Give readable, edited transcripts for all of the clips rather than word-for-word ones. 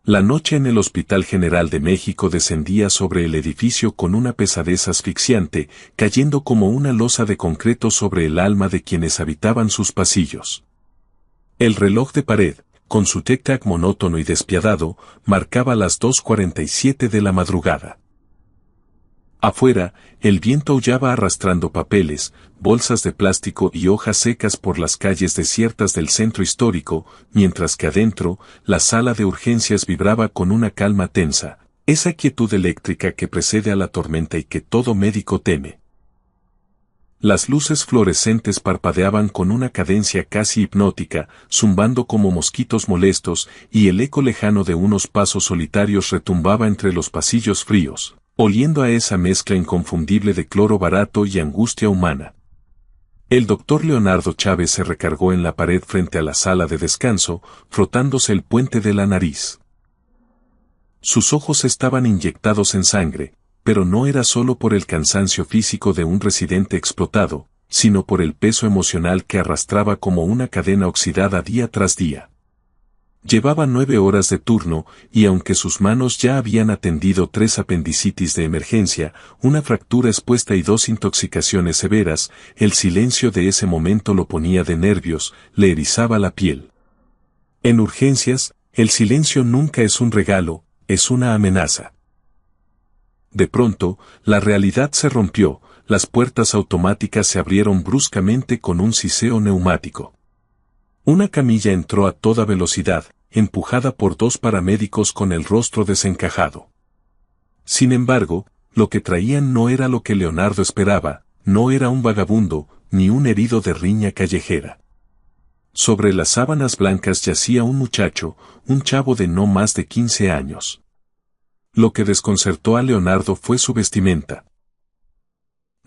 La noche en el Hospital General de México descendía sobre el edificio con una pesadez asfixiante, cayendo como una losa de concreto sobre el alma de quienes habitaban sus pasillos. El reloj de pared, con su tic-tac monótono y despiadado, marcaba las 2:47 de la madrugada. Afuera, el viento aullaba arrastrando papeles, bolsas de plástico y hojas secas por las calles desiertas del centro histórico, mientras que adentro, la sala de urgencias vibraba con una calma tensa, esa quietud eléctrica que precede a la tormenta y que todo médico teme. Las luces fluorescentes parpadeaban con una cadencia casi hipnótica, zumbando como mosquitos molestos, y el eco lejano de unos pasos solitarios retumbaba entre los pasillos fríos, oliendo a esa mezcla inconfundible de cloro barato y angustia humana. El doctor Leonardo Chávez se recargó en la pared frente a la sala de descanso, frotándose el puente de la nariz. Sus ojos estaban inyectados en sangre, pero no era solo por el cansancio físico de un residente explotado, sino por el peso emocional que arrastraba como una cadena oxidada día tras día. Llevaba 9 horas de turno, y aunque sus manos ya habían atendido 3 apendicitis de emergencia, una fractura expuesta y 2 intoxicaciones severas, el silencio de ese momento lo ponía de nervios, le erizaba la piel. En urgencias, el silencio nunca es un regalo, es una amenaza. De pronto, la realidad se rompió, las puertas automáticas se abrieron bruscamente con un siseo neumático. Una camilla entró a toda velocidad, empujada por 2 paramédicos con el rostro desencajado. Sin embargo, lo que traían no era lo que Leonardo esperaba, no era un vagabundo, ni un herido de riña callejera. Sobre las sábanas blancas yacía un muchacho, un chavo de no más de 15 años. Lo que desconcertó a Leonardo fue su vestimenta.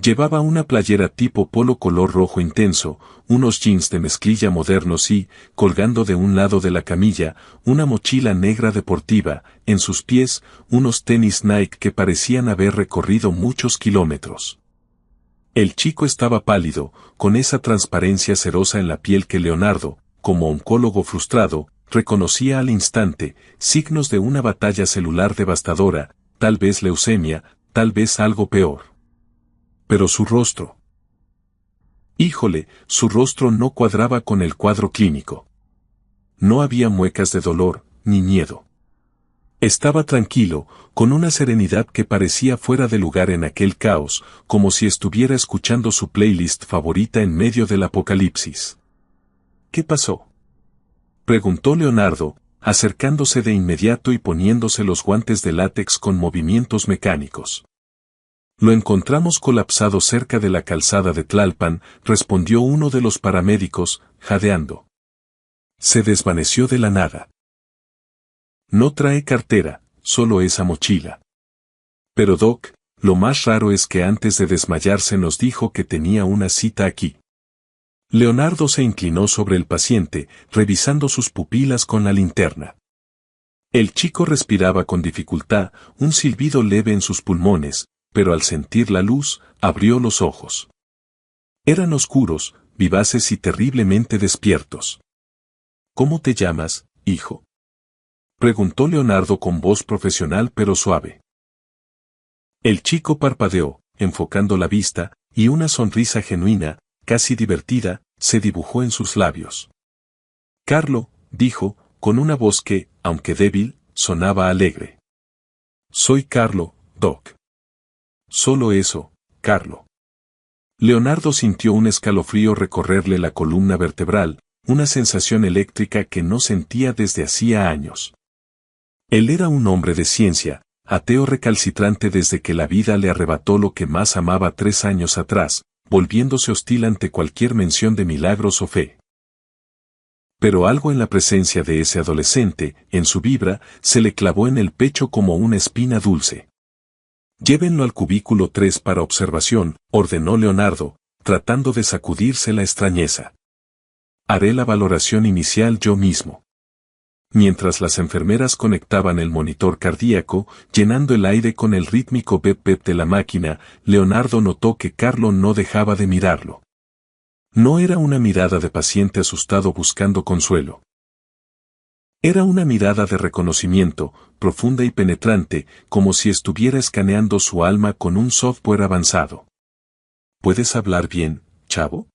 Llevaba una playera tipo polo color rojo intenso, unos jeans de mezclilla modernos y, colgando de un lado de la camilla, una mochila negra deportiva, en sus pies, unos tenis Nike que parecían haber recorrido muchos kilómetros. El chico estaba pálido, con esa transparencia cerosa en la piel que Leonardo, como oncólogo frustrado, reconocía al instante, signos de una batalla celular devastadora, tal vez leucemia, tal vez algo peor. Pero su rostro. Híjole, su rostro no cuadraba con el cuadro clínico. No había muecas de dolor, ni miedo. Estaba tranquilo, con una serenidad que parecía fuera de lugar en aquel caos, como si estuviera escuchando su playlist favorita en medio del apocalipsis. ¿Qué pasó?, preguntó Leonardo, acercándose de inmediato y poniéndose los guantes de látex con movimientos mecánicos. Lo encontramos colapsado cerca de la calzada de Tlalpan, respondió uno de los paramédicos, jadeando. Se desvaneció de la nada. No trae cartera, solo esa mochila. Pero Doc, lo más raro es que antes de desmayarse nos dijo que tenía una cita aquí. Leonardo se inclinó sobre el paciente, revisando sus pupilas con la linterna. El chico respiraba con dificultad, un silbido leve en sus pulmones, pero al sentir la luz, abrió los ojos. Eran oscuros, vivaces y terriblemente despiertos. ¿Cómo te llamas, hijo?, preguntó Leonardo con voz profesional pero suave. El chico parpadeó, enfocando la vista, y una sonrisa genuina, casi divertida, se dibujó en sus labios. Carlo, dijo, con una voz que, aunque débil, sonaba alegre. Soy Carlo, Doc. Solo eso, Carlo. Leonardo sintió un escalofrío recorrerle la columna vertebral, una sensación eléctrica que no sentía desde hacía años. Él era un hombre de ciencia, ateo recalcitrante desde que la vida le arrebató lo que más amaba 3 años atrás, volviéndose hostil ante cualquier mención de milagros o fe. Pero algo en la presencia de ese adolescente, en su vibra, se le clavó en el pecho como una espina dulce. Llévenlo al cubículo 3 para observación, ordenó Leonardo, tratando de sacudirse la extrañeza. Haré la valoración inicial yo mismo. Mientras las enfermeras conectaban el monitor cardíaco, llenando el aire con el rítmico bep-bep de la máquina, Leonardo notó que Carlo no dejaba de mirarlo. No era una mirada de paciente asustado buscando consuelo. Era una mirada de reconocimiento, profunda y penetrante, como si estuviera escaneando su alma con un software avanzado. ¿Puedes hablar bien, chavo?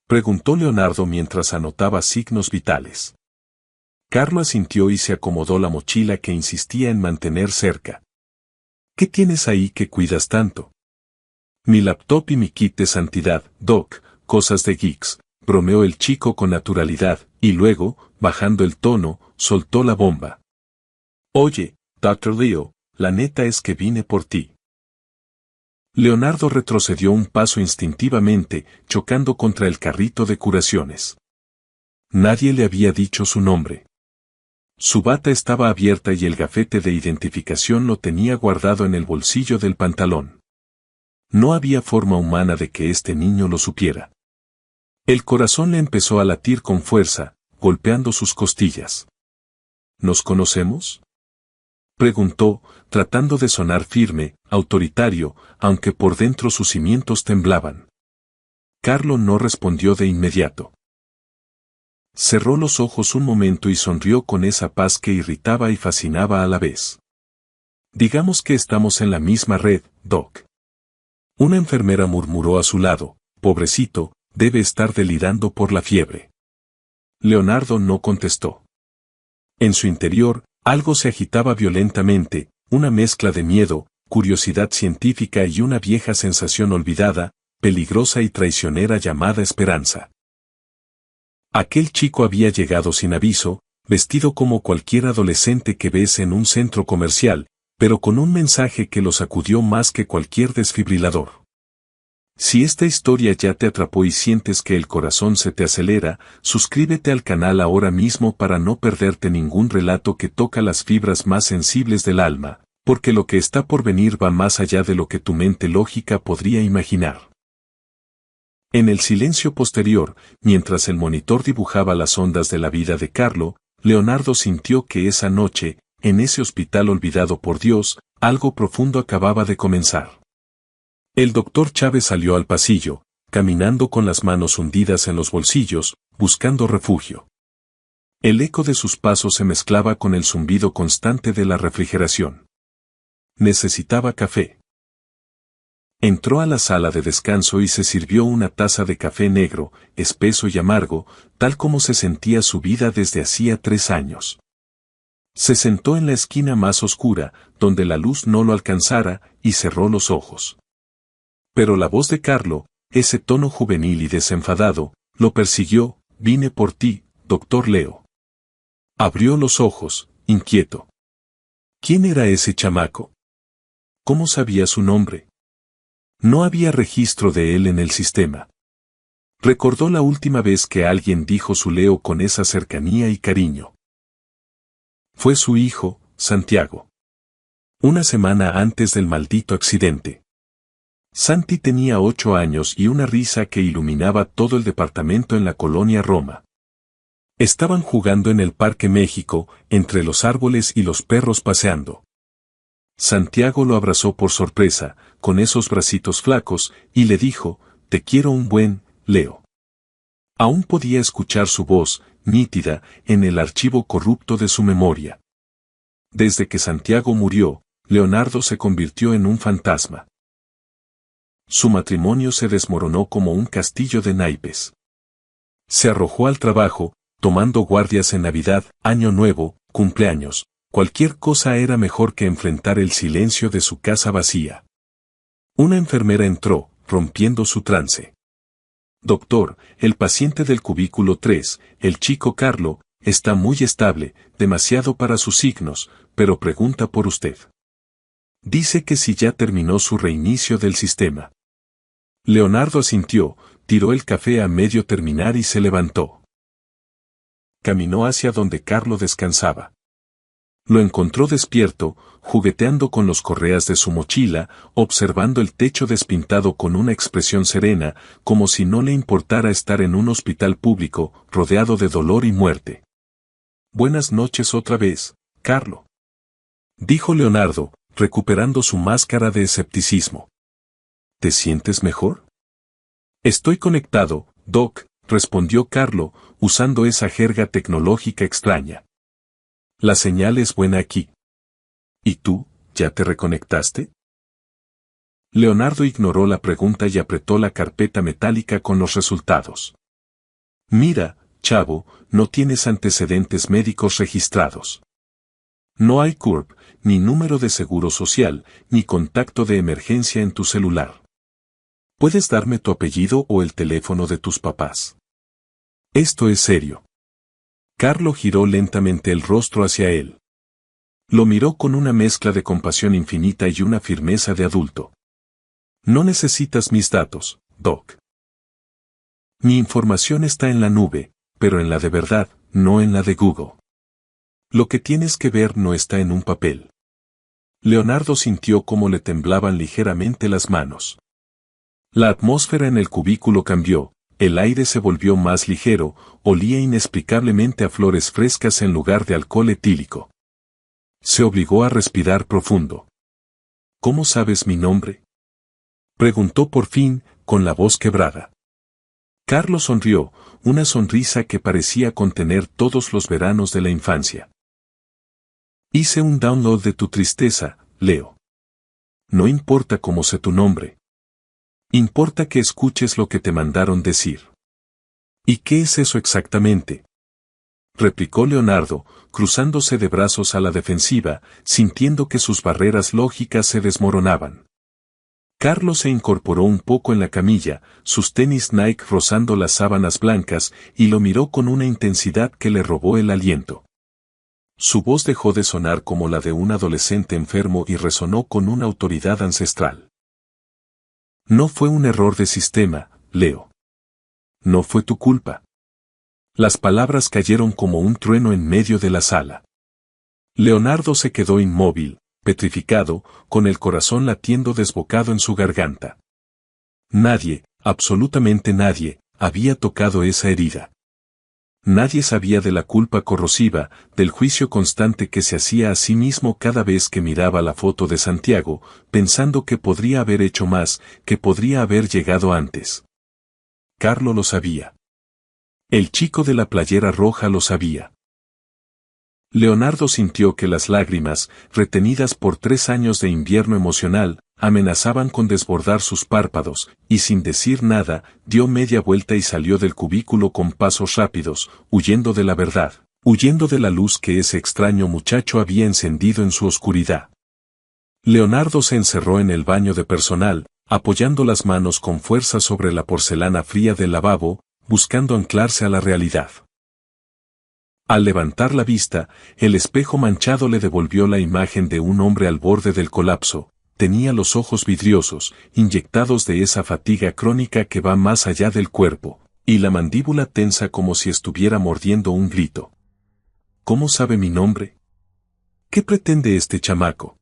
Preguntó Leonardo mientras anotaba signos vitales. Carlo asintió y se acomodó la mochila que insistía en mantener cerca. ¿Qué tienes ahí que cuidas tanto? Mi laptop y mi kit de santidad, Doc, cosas de geeks, bromeó el chico con naturalidad, y luego, bajando el tono, soltó la bomba. Oye, Dr. Leo, la neta es que vine por ti. Leonardo retrocedió un paso instintivamente, chocando contra el carrito de curaciones. Nadie le había dicho su nombre. Su bata estaba abierta y el gafete de identificación lo tenía guardado en el bolsillo del pantalón. No había forma humana de que este niño lo supiera. El corazón le empezó a latir con fuerza, golpeando sus costillas. ¿Nos conocemos?, preguntó, tratando de sonar firme, autoritario, aunque por dentro sus cimientos temblaban. Carlo no respondió de inmediato. Cerró los ojos un momento y sonrió con esa paz que irritaba y fascinaba a la vez. Digamos que estamos en la misma red, Doc. Una enfermera murmuró a su lado, pobrecito, debe estar delirando por la fiebre. Leonardo no contestó. En su interior, algo se agitaba violentamente, una mezcla de miedo, curiosidad científica y una vieja sensación olvidada, peligrosa y traicionera llamada esperanza. Aquel chico había llegado sin aviso, vestido como cualquier adolescente que ves en un centro comercial, pero con un mensaje que lo sacudió más que cualquier desfibrilador. Si esta historia ya te atrapó y sientes que el corazón se te acelera, suscríbete al canal ahora mismo para no perderte ningún relato que toca las fibras más sensibles del alma, porque lo que está por venir va más allá de lo que tu mente lógica podría imaginar. En el silencio posterior, mientras el monitor dibujaba las ondas de la vida de Carlo, Leonardo sintió que esa noche, en ese hospital olvidado por Dios, algo profundo acababa de comenzar. El doctor Chávez salió al pasillo, caminando con las manos hundidas en los bolsillos, buscando refugio. El eco de sus pasos se mezclaba con el zumbido constante de la refrigeración. Necesitaba café. Entró a la sala de descanso y se sirvió una taza de café negro, espeso y amargo, tal como se sentía su vida desde hacía 3 años. Se sentó en la esquina más oscura, donde la luz no lo alcanzara, y cerró los ojos. Pero la voz de Carlo, ese tono juvenil y desenfadado, lo persiguió. Vine por ti, doctor Leo. Abrió los ojos, inquieto. ¿Quién era ese chamaco? ¿Cómo sabía su nombre? No había registro de él en el sistema. Recordó la última vez que alguien dijo su Leo con esa cercanía y cariño. Fue su hijo, Santiago. Una semana antes del maldito accidente. Santi tenía 8 años y una risa que iluminaba todo el departamento en la colonia Roma. Estaban jugando en el Parque México, entre los árboles y los perros paseando. Santiago lo abrazó por sorpresa, con esos bracitos flacos, y le dijo, «Te quiero un buen, Leo». Aún podía escuchar su voz, nítida, en el archivo corrupto de su memoria. Desde que Santiago murió, Leonardo se convirtió en un fantasma. Su matrimonio se desmoronó como un castillo de naipes. Se arrojó al trabajo, tomando guardias en Navidad, Año Nuevo, cumpleaños. Cualquier cosa era mejor que enfrentar el silencio de su casa vacía. Una enfermera entró, rompiendo su trance. «Doctor, el paciente del cubículo 3, el chico Carlo, está muy estable, demasiado para sus signos, pero pregunta por usted. Dice que si ya terminó su reinicio del sistema». Leonardo asintió, tiró el café a medio terminar y se levantó. Caminó hacia donde Carlo descansaba. Lo encontró despierto, jugueteando con los correas de su mochila, observando el techo despintado con una expresión serena, como si no le importara estar en un hospital público, rodeado de dolor y muerte. «Buenas noches otra vez, Carlo», dijo Leonardo, recuperando su máscara de escepticismo. «¿Te sientes mejor?» «Estoy conectado, Doc», respondió Carlo, usando esa jerga tecnológica extraña. La señal es buena aquí. ¿Y tú, ya te reconectaste? Leonardo ignoró la pregunta y apretó la carpeta metálica con los resultados. Mira, chavo, no tienes antecedentes médicos registrados. No hay CURP, ni número de seguro social, ni contacto de emergencia en tu celular. ¿Puedes darme tu apellido o el teléfono de tus papás? Esto es serio. Carlo giró lentamente el rostro hacia él. Lo miró con una mezcla de compasión infinita y una firmeza de adulto. No necesitas mis datos, Doc. Mi información está en la nube, pero en la de verdad, no en la de Google. Lo que tienes que ver no está en un papel. Leonardo sintió cómo le temblaban ligeramente las manos. La atmósfera en el cubículo cambió, el aire se volvió más ligero, olía inexplicablemente a flores frescas en lugar de alcohol etílico. Se obligó a respirar profundo. ¿Cómo sabes mi nombre?, preguntó por fin, con la voz quebrada. Carlos sonrió, una sonrisa que parecía contener todos los veranos de la infancia. Hice un download de tu tristeza, Leo. No importa cómo sé tu nombre. Importa que escuches lo que te mandaron decir. ¿Y qué es eso exactamente?, replicó Leonardo, cruzándose de brazos a la defensiva, sintiendo que sus barreras lógicas se desmoronaban. Carlos se incorporó un poco en la camilla, sus tenis Nike rozando las sábanas blancas, y lo miró con una intensidad que le robó el aliento. Su voz dejó de sonar como la de un adolescente enfermo y resonó con una autoridad ancestral. No fue un error de sistema, Leo. No fue tu culpa. Las palabras cayeron como un trueno en medio de la sala. Leonardo se quedó inmóvil, petrificado, con el corazón latiendo desbocado en su garganta. Nadie, absolutamente nadie, había tocado esa herida. Nadie sabía de la culpa corrosiva, del juicio constante que se hacía a sí mismo cada vez que miraba la foto de Santiago, pensando que podría haber hecho más, que podría haber llegado antes. Carlo lo sabía. El chico de la playera roja lo sabía. Leonardo sintió que las lágrimas, retenidas por 3 años de invierno emocional, amenazaban con desbordar sus párpados, y sin decir nada, dio media vuelta y salió del cubículo con pasos rápidos, huyendo de la verdad, huyendo de la luz que ese extraño muchacho había encendido en su oscuridad. Leonardo se encerró en el baño de personal, apoyando las manos con fuerza sobre la porcelana fría del lavabo, buscando anclarse a la realidad. Al levantar la vista, el espejo manchado le devolvió la imagen de un hombre al borde del colapso. Tenía los ojos vidriosos, inyectados de esa fatiga crónica que va más allá del cuerpo, y la mandíbula tensa como si estuviera mordiendo un grito. ¿Cómo sabe mi nombre? ¿Qué pretende este chamaco?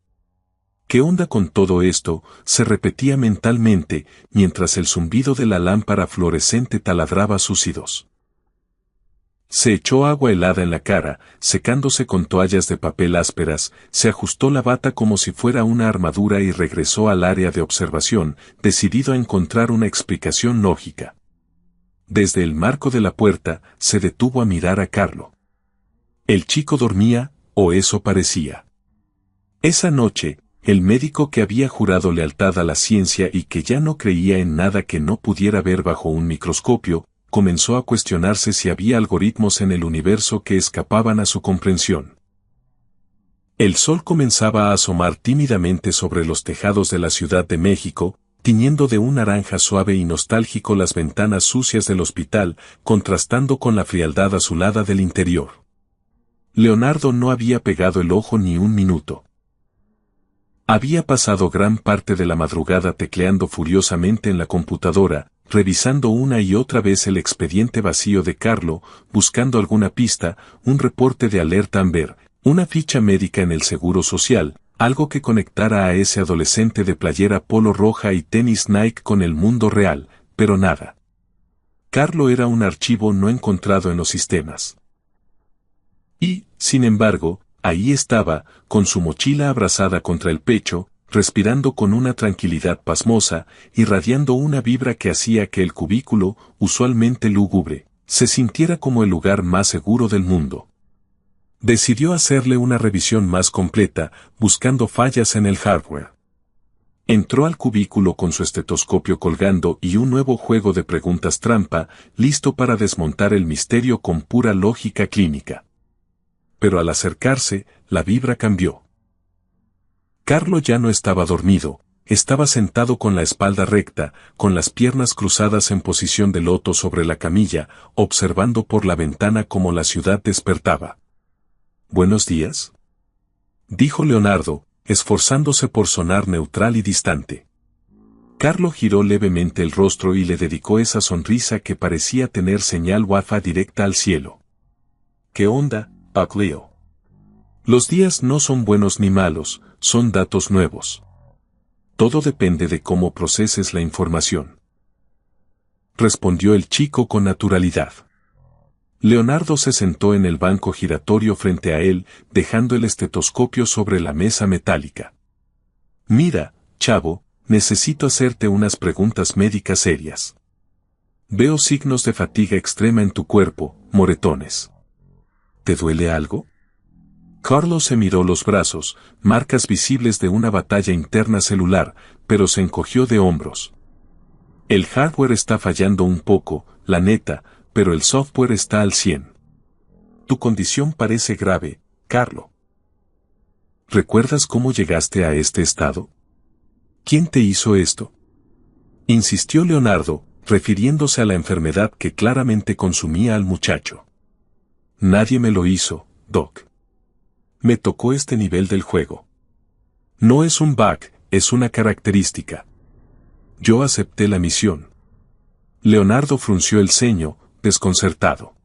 ¿Qué onda con todo esto?, se repetía mentalmente, mientras el zumbido de la lámpara fluorescente taladraba sus oídos. Se echó agua helada en la cara, secándose con toallas de papel ásperas, se ajustó la bata como si fuera una armadura y regresó al área de observación, decidido a encontrar una explicación lógica. Desde el marco de la puerta, se detuvo a mirar a Carlo. El chico dormía, o eso parecía. Esa noche, el médico que había jurado lealtad a la ciencia y que ya no creía en nada que no pudiera ver bajo un microscopio, comenzó a cuestionarse si había algoritmos en el universo que escapaban a su comprensión. El sol comenzaba a asomar tímidamente sobre los tejados de la Ciudad de México, tiñendo de un naranja suave y nostálgico las ventanas sucias del hospital, contrastando con la frialdad azulada del interior. Leonardo no había pegado el ojo ni un minuto. Había pasado gran parte de la madrugada tecleando furiosamente en la computadora, revisando una y otra vez el expediente vacío de Carlo, buscando alguna pista, un reporte de alerta Amber, una ficha médica en el Seguro Social, algo que conectara a ese adolescente de playera polo roja y tenis Nike con el mundo real, pero nada. Carlo era un archivo no encontrado en los sistemas. Y, sin embargo, ahí estaba, con su mochila abrazada contra el pecho, respirando con una tranquilidad pasmosa, irradiando una vibra que hacía que el cubículo, usualmente lúgubre, se sintiera como el lugar más seguro del mundo. Decidió hacerle una revisión más completa, buscando fallas en el hardware. Entró al cubículo con su estetoscopio colgando y un nuevo juego de preguntas trampa, listo para desmontar el misterio con pura lógica clínica. Pero al acercarse, la vibra cambió. Carlo ya no estaba dormido, estaba sentado con la espalda recta, con las piernas cruzadas en posición de loto sobre la camilla, observando por la ventana cómo la ciudad despertaba. «¿Buenos días?», dijo Leonardo, esforzándose por sonar neutral y distante. Carlo giró levemente el rostro y le dedicó esa sonrisa que parecía tener señal Wi-Fi directa al cielo. «¿Qué onda, Leo? Los días no son buenos ni malos, son datos nuevos. Todo depende de cómo proceses la información», respondió el chico con naturalidad. Leonardo se sentó en el banco giratorio frente a él, dejando el estetoscopio sobre la mesa metálica. «Mira, chavo, necesito hacerte unas preguntas médicas serias. Veo signos de fatiga extrema en tu cuerpo, moretones. ¿Te duele algo?». Carlos se miró los brazos, marcas visibles de una batalla interna celular, pero se encogió de hombros. «El hardware está fallando un poco, la neta, pero el software está al 100. Tu condición parece grave, Carlo. ¿Recuerdas cómo llegaste a este estado? ¿Quién te hizo esto?», insistió Leonardo, refiriéndose a la enfermedad que claramente consumía al muchacho. «Nadie me lo hizo, Doc. Me tocó este nivel del juego. No es un bug, es una característica. Yo acepté la misión». Leonardo frunció el ceño, desconcertado.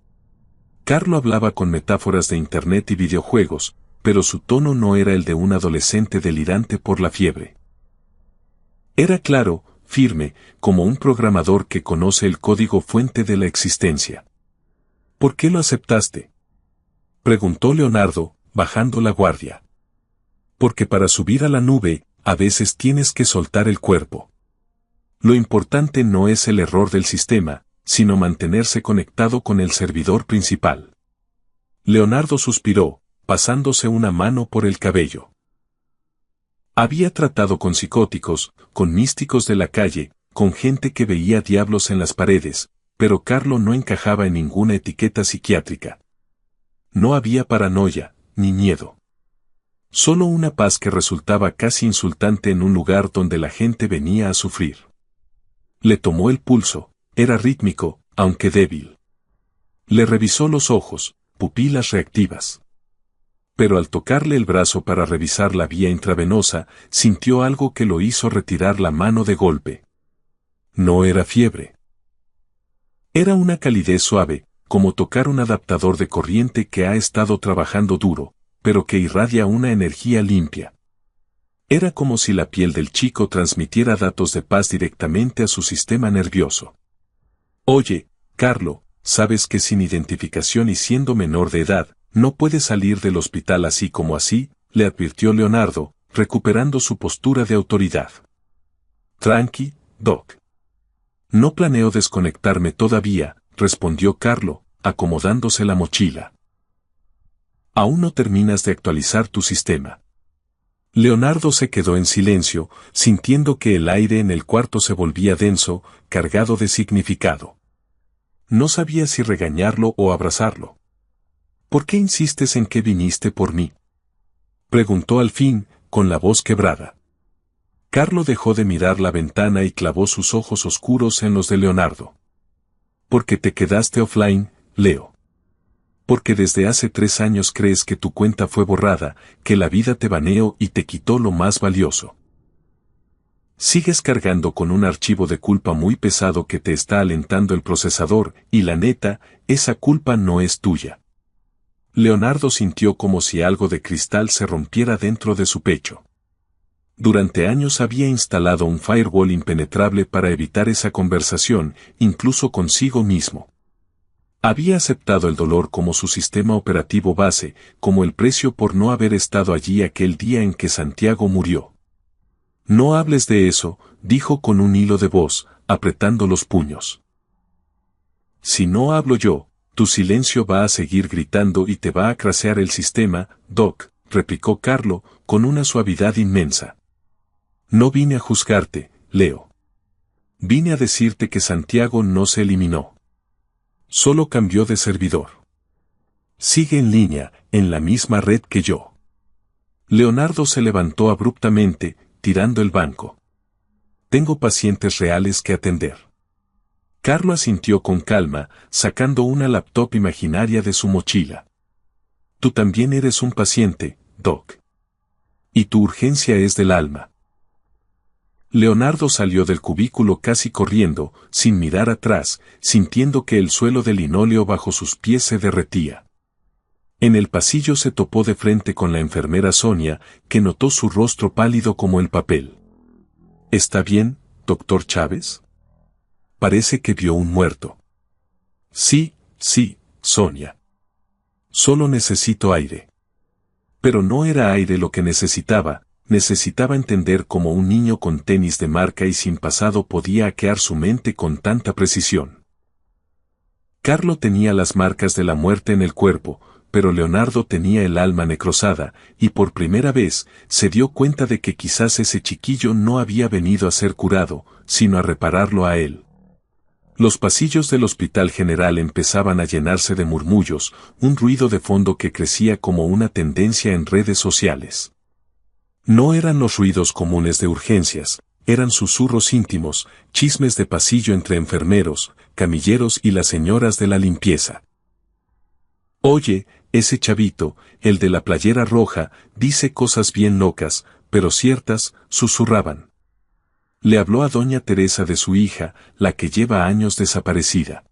Carlo hablaba con metáforas de internet y videojuegos, pero su tono no era el de un adolescente delirante por la fiebre. Era claro, firme, como un programador que conoce el código fuente de la existencia. «¿Por qué lo aceptaste?», preguntó Leonardo, bajando la guardia. «Porque para subir a la nube, a veces tienes que soltar el cuerpo. Lo importante no es el error del sistema, sino mantenerse conectado con el servidor principal». Leonardo suspiró, pasándose una mano por el cabello. Había tratado con psicóticos, con místicos de la calle, con gente que veía diablos en las paredes, pero Carlo no encajaba en ninguna etiqueta psiquiátrica. No había paranoia, ni miedo. Solo una paz que resultaba casi insultante en un lugar donde la gente venía a sufrir. Le tomó el pulso, era rítmico, aunque débil. Le revisó los ojos, pupilas reactivas. Pero al tocarle el brazo para revisar la vía intravenosa, sintió algo que lo hizo retirar la mano de golpe. No era fiebre. Era una calidez suave, como tocar un adaptador de corriente que ha estado trabajando duro, pero que irradia una energía limpia. Era como si la piel del chico transmitiera datos de paz directamente a su sistema nervioso. «Oye, Carlo, sabes que sin identificación y siendo menor de edad, no puedes salir del hospital así como así», le advirtió Leonardo, recuperando su postura de autoridad. «Tranqui, Doc. No planeo desconectarme todavía», respondió Carlo, acomodándose la mochila. «Aún no terminas de actualizar tu sistema». Leonardo se quedó en silencio, sintiendo que el aire en el cuarto se volvía denso, cargado de significado. No sabía si regañarlo o abrazarlo. «¿Por qué insistes en que viniste por mí?», preguntó al fin, con la voz quebrada. Carlo dejó de mirar la ventana y clavó sus ojos oscuros en los de Leonardo. «Porque te quedaste offline, Leo. Porque desde hace 3 años crees que tu cuenta fue borrada, que la vida te baneó y te quitó lo más valioso. Sigues cargando con un archivo de culpa muy pesado que te está alentando el procesador, y la neta, esa culpa no es tuya». Leonardo sintió como si algo de cristal se rompiera dentro de su pecho. Durante años había instalado un firewall impenetrable para evitar esa conversación, incluso consigo mismo. Había aceptado el dolor como su sistema operativo base, como el precio por no haber estado allí aquel día en que Santiago murió. «No hables de eso», dijo con un hilo de voz, apretando los puños. «Si no hablo yo, Tu silencio va a seguir gritando y te va a crasear el sistema, Doc, replicó Carlo, con una suavidad inmensa. No vine a juzgarte, Leo. Vine a decirte que Santiago no se eliminó. Solo cambió de servidor. Sigue en línea, en la misma red que yo. Leonardo se levantó abruptamente, tirando el banco. Tengo pacientes reales que atender. Carlo asintió con calma, sacando una laptop imaginaria de su mochila. Tú también eres un paciente, Doc. Y tu urgencia es del alma. Leonardo salió del cubículo casi corriendo, sin mirar atrás, sintiendo que el suelo de linóleo bajo sus pies se derretía. En el pasillo se topó de frente con la enfermera Sonia, que notó su rostro pálido como el papel. ¿Está bien, doctor Chávez? Parece que vio un muerto. Sí, Sonia. Solo necesito aire. Pero no era aire lo que necesitaba entender cómo un niño con tenis de marca y sin pasado podía hackear su mente con tanta precisión. Carlo tenía las marcas de la muerte en el cuerpo, pero Leonardo tenía el alma necrosada, y por primera vez se dio cuenta de que quizás ese chiquillo no había venido a ser curado, sino a repararlo a él. Los pasillos del Hospital General empezaban a llenarse de murmullos, un ruido de fondo que crecía como una tendencia en redes sociales. No eran los ruidos comunes de urgencias, eran susurros íntimos, chismes de pasillo entre enfermeros, camilleros y las señoras de la limpieza. Oye, ese chavito, el de la playera roja, dice cosas bien locas, pero ciertas, susurraban. Le habló a doña Teresa de su hija, la que lleva años desaparecida.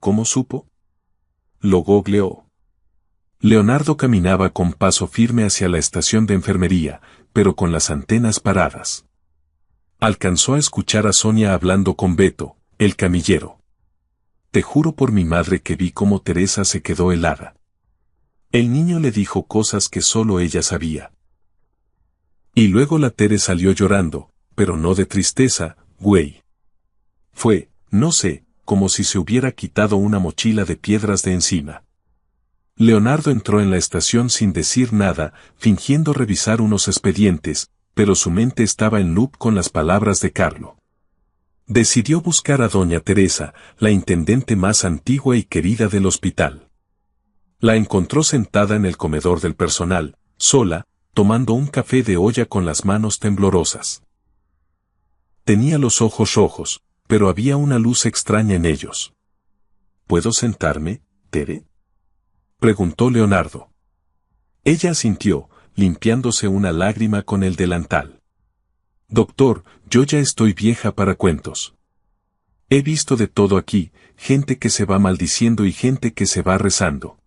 ¿Cómo supo? Lo googleó. Leonardo caminaba con paso firme hacia la estación de enfermería, pero con las antenas paradas. Alcanzó a escuchar a Sonia hablando con Beto, el camillero. Te juro por mi madre que vi cómo Teresa se quedó helada. El niño le dijo cosas que solo ella sabía. Y luego la Tere salió llorando, pero no de tristeza, güey. Fue, no sé, como si se hubiera quitado una mochila de piedras de encima. Leonardo entró en la estación sin decir nada, fingiendo revisar unos expedientes, pero su mente estaba en loop con las palabras de Carlo. Decidió buscar a doña Teresa, la intendente más antigua y querida del hospital. La encontró sentada en el comedor del personal, sola, tomando un café de olla con las manos temblorosas. Tenía los ojos rojos, pero había una luz extraña en ellos. ¿Puedo sentarme, Tere?, preguntó Leonardo. Ella asintió, limpiándose una lágrima con el delantal. Doctor, yo ya estoy vieja para cuentos. He visto de todo aquí, gente que se va maldiciendo y gente que se va rezando.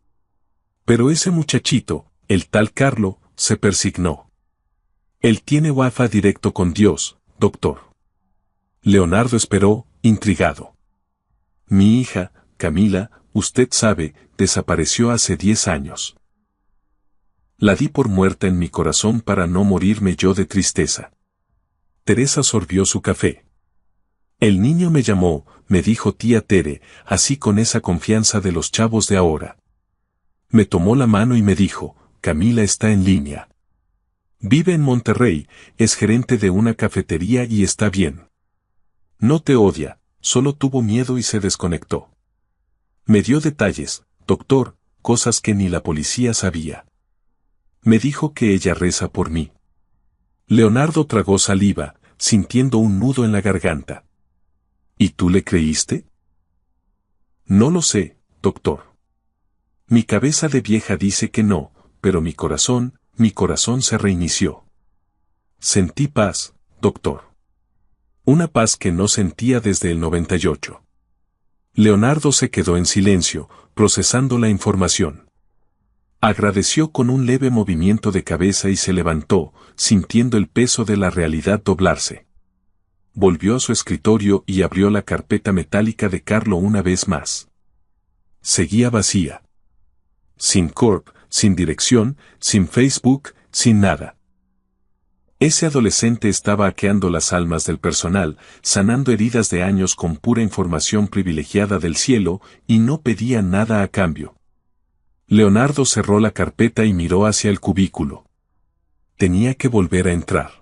Pero ese muchachito, el tal Carlo, se persignó. Él tiene wifi directo con Dios, doctor. Leonardo esperó, intrigado. Mi hija, Camila, usted sabe, desapareció hace 10 años. La di por muerta en mi corazón para no morirme yo de tristeza. Teresa sorbió su café. El niño me llamó, me dijo tía Tere, así con esa confianza de los chavos de ahora. Me tomó la mano y me dijo, Camila está en línea. Vive en Monterrey, es gerente de una cafetería y está bien. No te odia, solo tuvo miedo y se desconectó. Me dio detalles, doctor, cosas que ni la policía sabía. Me dijo que ella reza por mí. Leonardo tragó saliva, sintiendo un nudo en la garganta. ¿Y tú le creíste? No lo sé, doctor. Mi cabeza de vieja dice que no, pero mi corazón se reinició. Sentí paz, doctor. Una paz que no sentía desde el 98. Leonardo se quedó en silencio, procesando la información. Agradeció con un leve movimiento de cabeza y se levantó, sintiendo el peso de la realidad doblarse. Volvió a su escritorio y abrió la carpeta metálica de Carlo una vez más. Seguía vacía. Sin corp, sin dirección, sin Facebook, sin nada. Ese adolescente estaba hackeando las almas del personal, sanando heridas de años con pura información privilegiada del cielo, y no pedía nada a cambio. Leonardo cerró la carpeta y miró hacia el cubículo. Tenía que volver a entrar.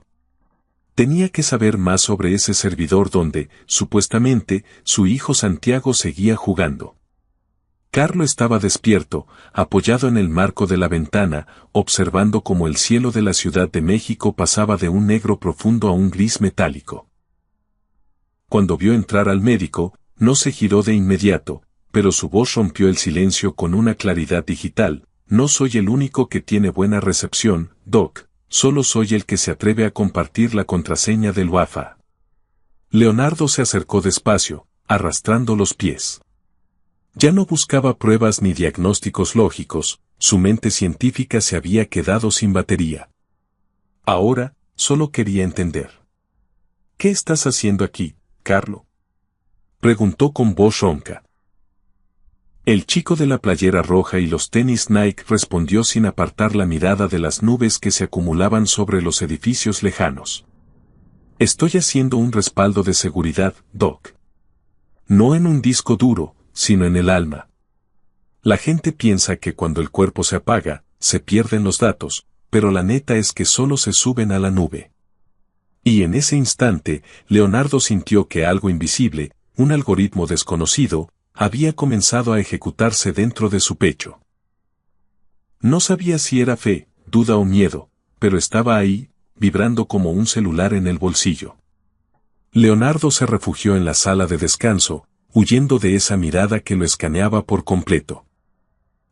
Tenía que saber más sobre ese servidor donde, supuestamente, su hijo Santiago seguía jugando. Carlo estaba despierto, apoyado en el marco de la ventana, observando cómo el cielo de la Ciudad de México pasaba de un negro profundo a un gris metálico. Cuando vio entrar al médico, no se giró de inmediato, pero su voz rompió el silencio con una claridad digital. No soy el único que tiene buena recepción, Doc, solo soy el que se atreve a compartir la contraseña del Wi-Fi. Leonardo se acercó despacio, arrastrando los pies. Ya no buscaba pruebas ni diagnósticos lógicos, su mente científica se había quedado sin batería. Ahora, solo quería entender. ¿Qué estás haciendo aquí, Carlo?, preguntó con voz ronca. El chico de la playera roja y los tenis Nike respondió sin apartar la mirada de las nubes que se acumulaban sobre los edificios lejanos. Estoy haciendo un respaldo de seguridad, Doc. No en un disco duro, sino en el alma. La gente piensa que cuando el cuerpo se apaga, se pierden los datos, pero la neta es que solo se suben a la nube. Y en ese instante, Leonardo sintió que algo invisible, un algoritmo desconocido, había comenzado a ejecutarse dentro de su pecho. No sabía si era fe, duda o miedo, pero estaba ahí, vibrando como un celular en el bolsillo. Leonardo se refugió en la sala de descanso, huyendo de esa mirada que lo escaneaba por completo.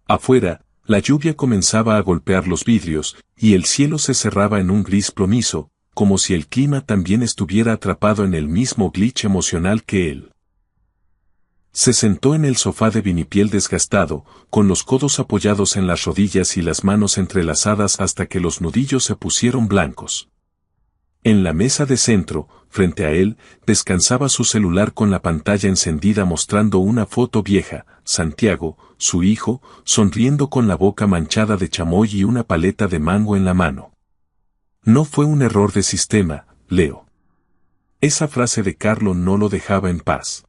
Afuera, la lluvia comenzaba a golpear los vidrios, y el cielo se cerraba en un gris plomizo, como si el clima también estuviera atrapado en el mismo glitch emocional que él. Se sentó en el sofá de vinipiel desgastado, con los codos apoyados en las rodillas y las manos entrelazadas hasta que los nudillos se pusieron blancos. En la mesa de centro, frente a él, descansaba su celular con la pantalla encendida mostrando una foto vieja, Santiago, su hijo, sonriendo con la boca manchada de chamoy y una paleta de mango en la mano. No fue un error de sistema, Leo. Esa frase de Carlo no lo dejaba en paz.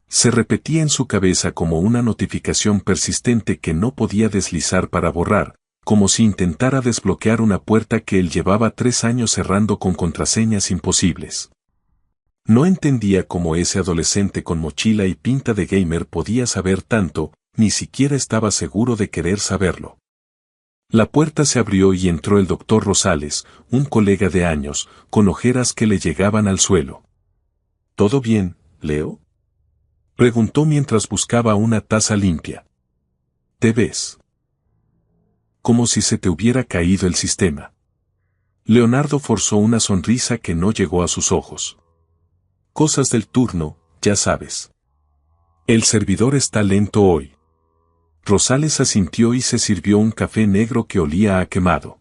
Se repetía en su cabeza como una notificación persistente que no podía deslizar para borrar, como si intentara desbloquear una puerta que él llevaba 3 años cerrando con contraseñas imposibles. No entendía cómo ese adolescente con mochila y pinta de gamer podía saber tanto, ni siquiera estaba seguro de querer saberlo. La puerta se abrió y entró el doctor Rosales, un colega de años, con ojeras que le llegaban al suelo. ¿Todo bien, Leo?, preguntó mientras buscaba una taza limpia. ¿Te ves como si se te hubiera caído el sistema? Leonardo forzó una sonrisa que no llegó a sus ojos. Cosas del turno, ya sabes. El servidor está lento hoy. Rosales asintió y se sirvió un café negro que olía a quemado.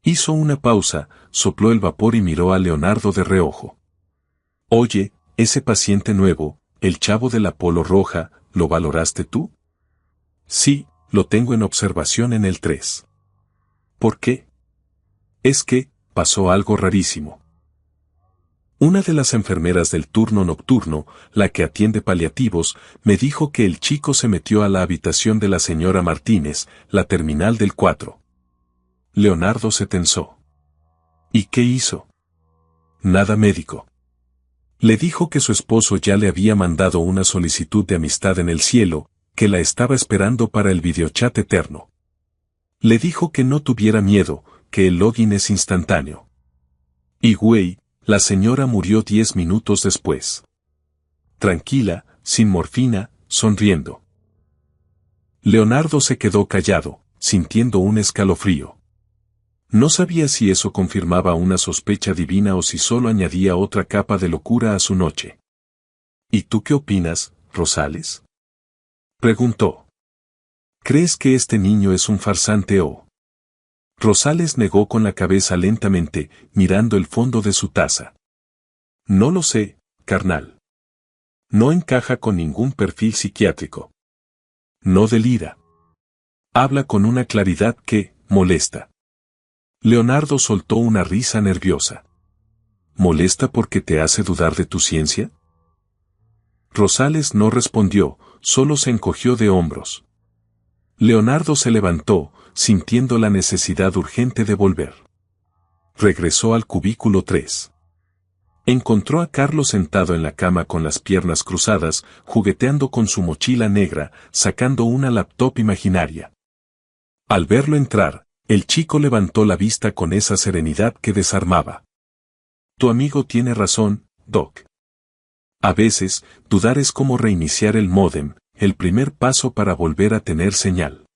Hizo una pausa, sopló el vapor y miró a Leonardo de reojo. Oye, ese paciente nuevo, el chavo de la polo roja, ¿lo valoraste tú? Sí, lo tengo en observación en el 3. ¿Por qué? Es que, pasó algo rarísimo. Una de las enfermeras del turno nocturno, la que atiende paliativos, me dijo que el chico se metió a la habitación de la señora Martínez, la terminal del 4. Leonardo se tensó. ¿Y qué hizo? Nada médico. Le dijo que su esposo ya le había mandado una solicitud de amistad en el cielo, que la estaba esperando para el videochat eterno. Le dijo que no tuviera miedo, que el login es instantáneo. Y güey, la señora murió 10 minutos después. Tranquila, sin morfina, sonriendo. Leonardo se quedó callado, sintiendo un escalofrío. No sabía si eso confirmaba una sospecha divina o si solo añadía otra capa de locura a su noche. ¿Y tú qué opinas, Rosales?, preguntó. ¿Crees que este niño es un farsante o...? Rosales negó con la cabeza lentamente, mirando el fondo de su taza. No lo sé, carnal. No encaja con ningún perfil psiquiátrico. No delira. Habla con una claridad que molesta. Leonardo soltó una risa nerviosa. ¿Molesta porque te hace dudar de tu ciencia? Rosales no respondió, solo se encogió de hombros. Leonardo se levantó, sintiendo la necesidad urgente de volver. Regresó al cubículo 3. Encontró a Carlos sentado en la cama con las piernas cruzadas, jugueteando con su mochila negra, sacando una laptop imaginaria. Al verlo entrar, el chico levantó la vista con esa serenidad que desarmaba. Tu amigo tiene razón, Doc. A veces, dudar es como reiniciar el módem, el primer paso para volver a tener señal.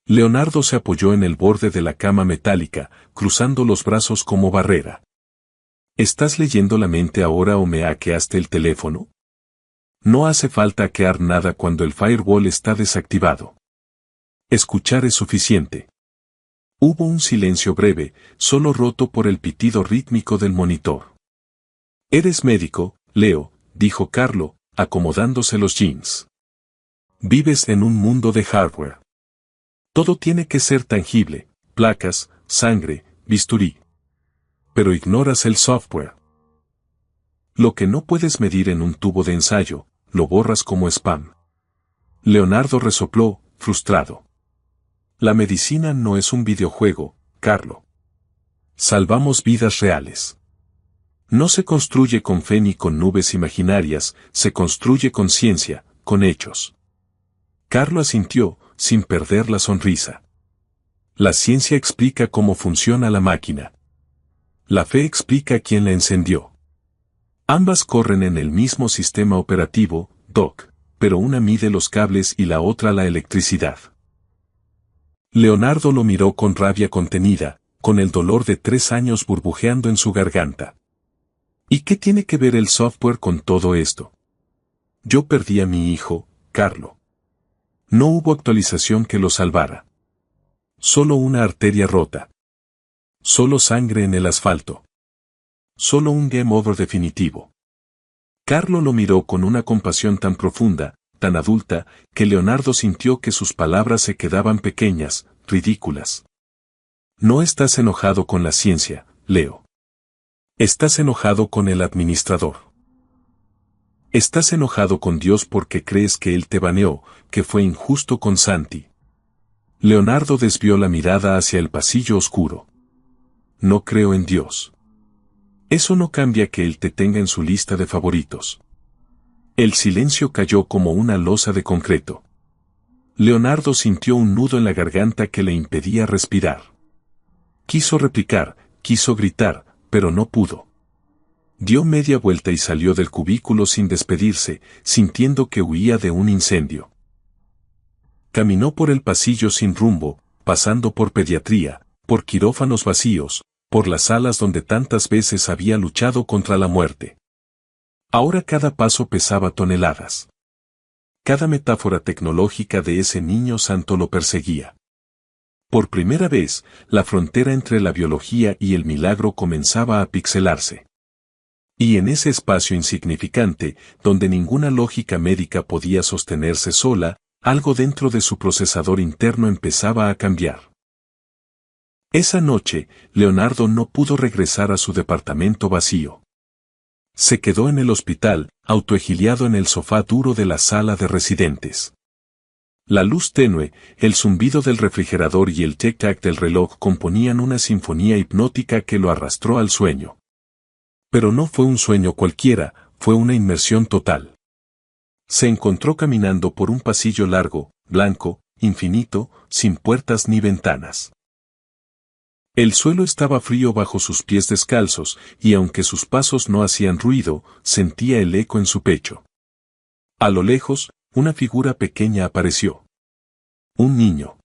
Leonardo se apoyó en el borde de la cama metálica, cruzando los brazos como barrera. ¿Estás leyendo la mente ahora o me hackeaste el teléfono? No hace falta hackear nada cuando el firewall está desactivado. Escuchar es suficiente. Hubo un silencio breve, solo roto por el pitido rítmico del monitor. Eres médico, Leo, dijo Carlo, acomodándose los jeans. Vives en un mundo de hardware. Todo tiene que ser tangible, placas, sangre, bisturí. Pero ignoras el software. Lo que no puedes medir en un tubo de ensayo, lo borras como spam. Leonardo resopló, frustrado. La medicina no es un videojuego, Carlo. Salvamos vidas reales. No se construye con fe ni con nubes imaginarias, se construye con ciencia, con hechos. Carlo asintió, sin perder la sonrisa. La ciencia explica cómo funciona la máquina. La fe explica quién la encendió. Ambas corren en el mismo sistema operativo, Doc, pero una mide los cables y la otra la electricidad. Leonardo lo miró con rabia contenida, con el dolor de 3 años burbujeando en su garganta. ¿Y qué tiene que ver el software con todo esto? Yo perdí a mi hijo, Carlo. No hubo actualización que lo salvara. Solo una arteria rota. Solo sangre en el asfalto. Solo un game over definitivo. Carlo lo miró con una compasión tan profunda, tan adulta, que Leonardo sintió que sus palabras se quedaban pequeñas, ridículas. No estás enojado con la ciencia, Leo. Estás enojado con el administrador. Estás enojado con Dios porque crees que Él te baneó, que fue injusto con Santi. Leonardo desvió la mirada hacia el pasillo oscuro. No creo en Dios. Eso no cambia que Él te tenga en su lista de favoritos. El silencio cayó como una losa de concreto. Leonardo sintió un nudo en la garganta que le impedía respirar. Quiso replicar, quiso gritar, pero no pudo. Dio media vuelta y salió del cubículo sin despedirse, sintiendo que huía de un incendio. Caminó por el pasillo sin rumbo, pasando por pediatría, por quirófanos vacíos, por las salas donde tantas veces había luchado contra la muerte. Ahora cada paso pesaba toneladas. Cada metáfora tecnológica de ese niño santo lo perseguía. Por primera vez, la frontera entre la biología y el milagro comenzaba a pixelarse. Y en ese espacio insignificante, donde ninguna lógica médica podía sostenerse sola, algo dentro de su procesador interno empezaba a cambiar. Esa noche, Leonardo no pudo regresar a su departamento vacío. Se quedó en el hospital, autoexiliado en el sofá duro de la sala de residentes. La luz tenue, el zumbido del refrigerador y el tic-tac del reloj componían una sinfonía hipnótica que lo arrastró al sueño. Pero no fue un sueño cualquiera, fue una inmersión total. Se encontró caminando por un pasillo largo, blanco, infinito, sin puertas ni ventanas. El suelo estaba frío bajo sus pies descalzos, y aunque sus pasos no hacían ruido, sentía el eco en su pecho. A lo lejos, una figura pequeña apareció. Un niño.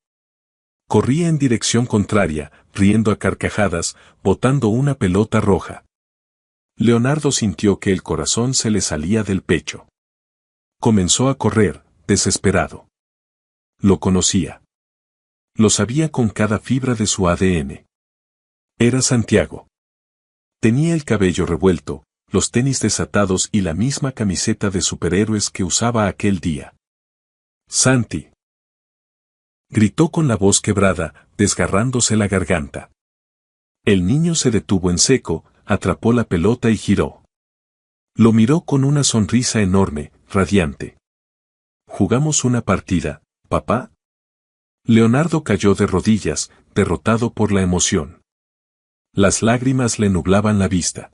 Corría en dirección contraria, riendo a carcajadas, botando una pelota roja. Leonardo sintió que el corazón se le salía del pecho. Comenzó a correr, desesperado. Lo conocía. Lo sabía con cada fibra de su ADN. Era Santiago. Tenía el cabello revuelto, los tenis desatados y la misma camiseta de superhéroes que usaba aquel día. Santi. Gritó con la voz quebrada, desgarrándose la garganta. El niño se detuvo en seco, atrapó la pelota y giró. Lo miró con una sonrisa enorme, radiante. ¿Jugamos una partida, papá? Leonardo cayó de rodillas, derrotado por la emoción. Las lágrimas le nublaban la vista.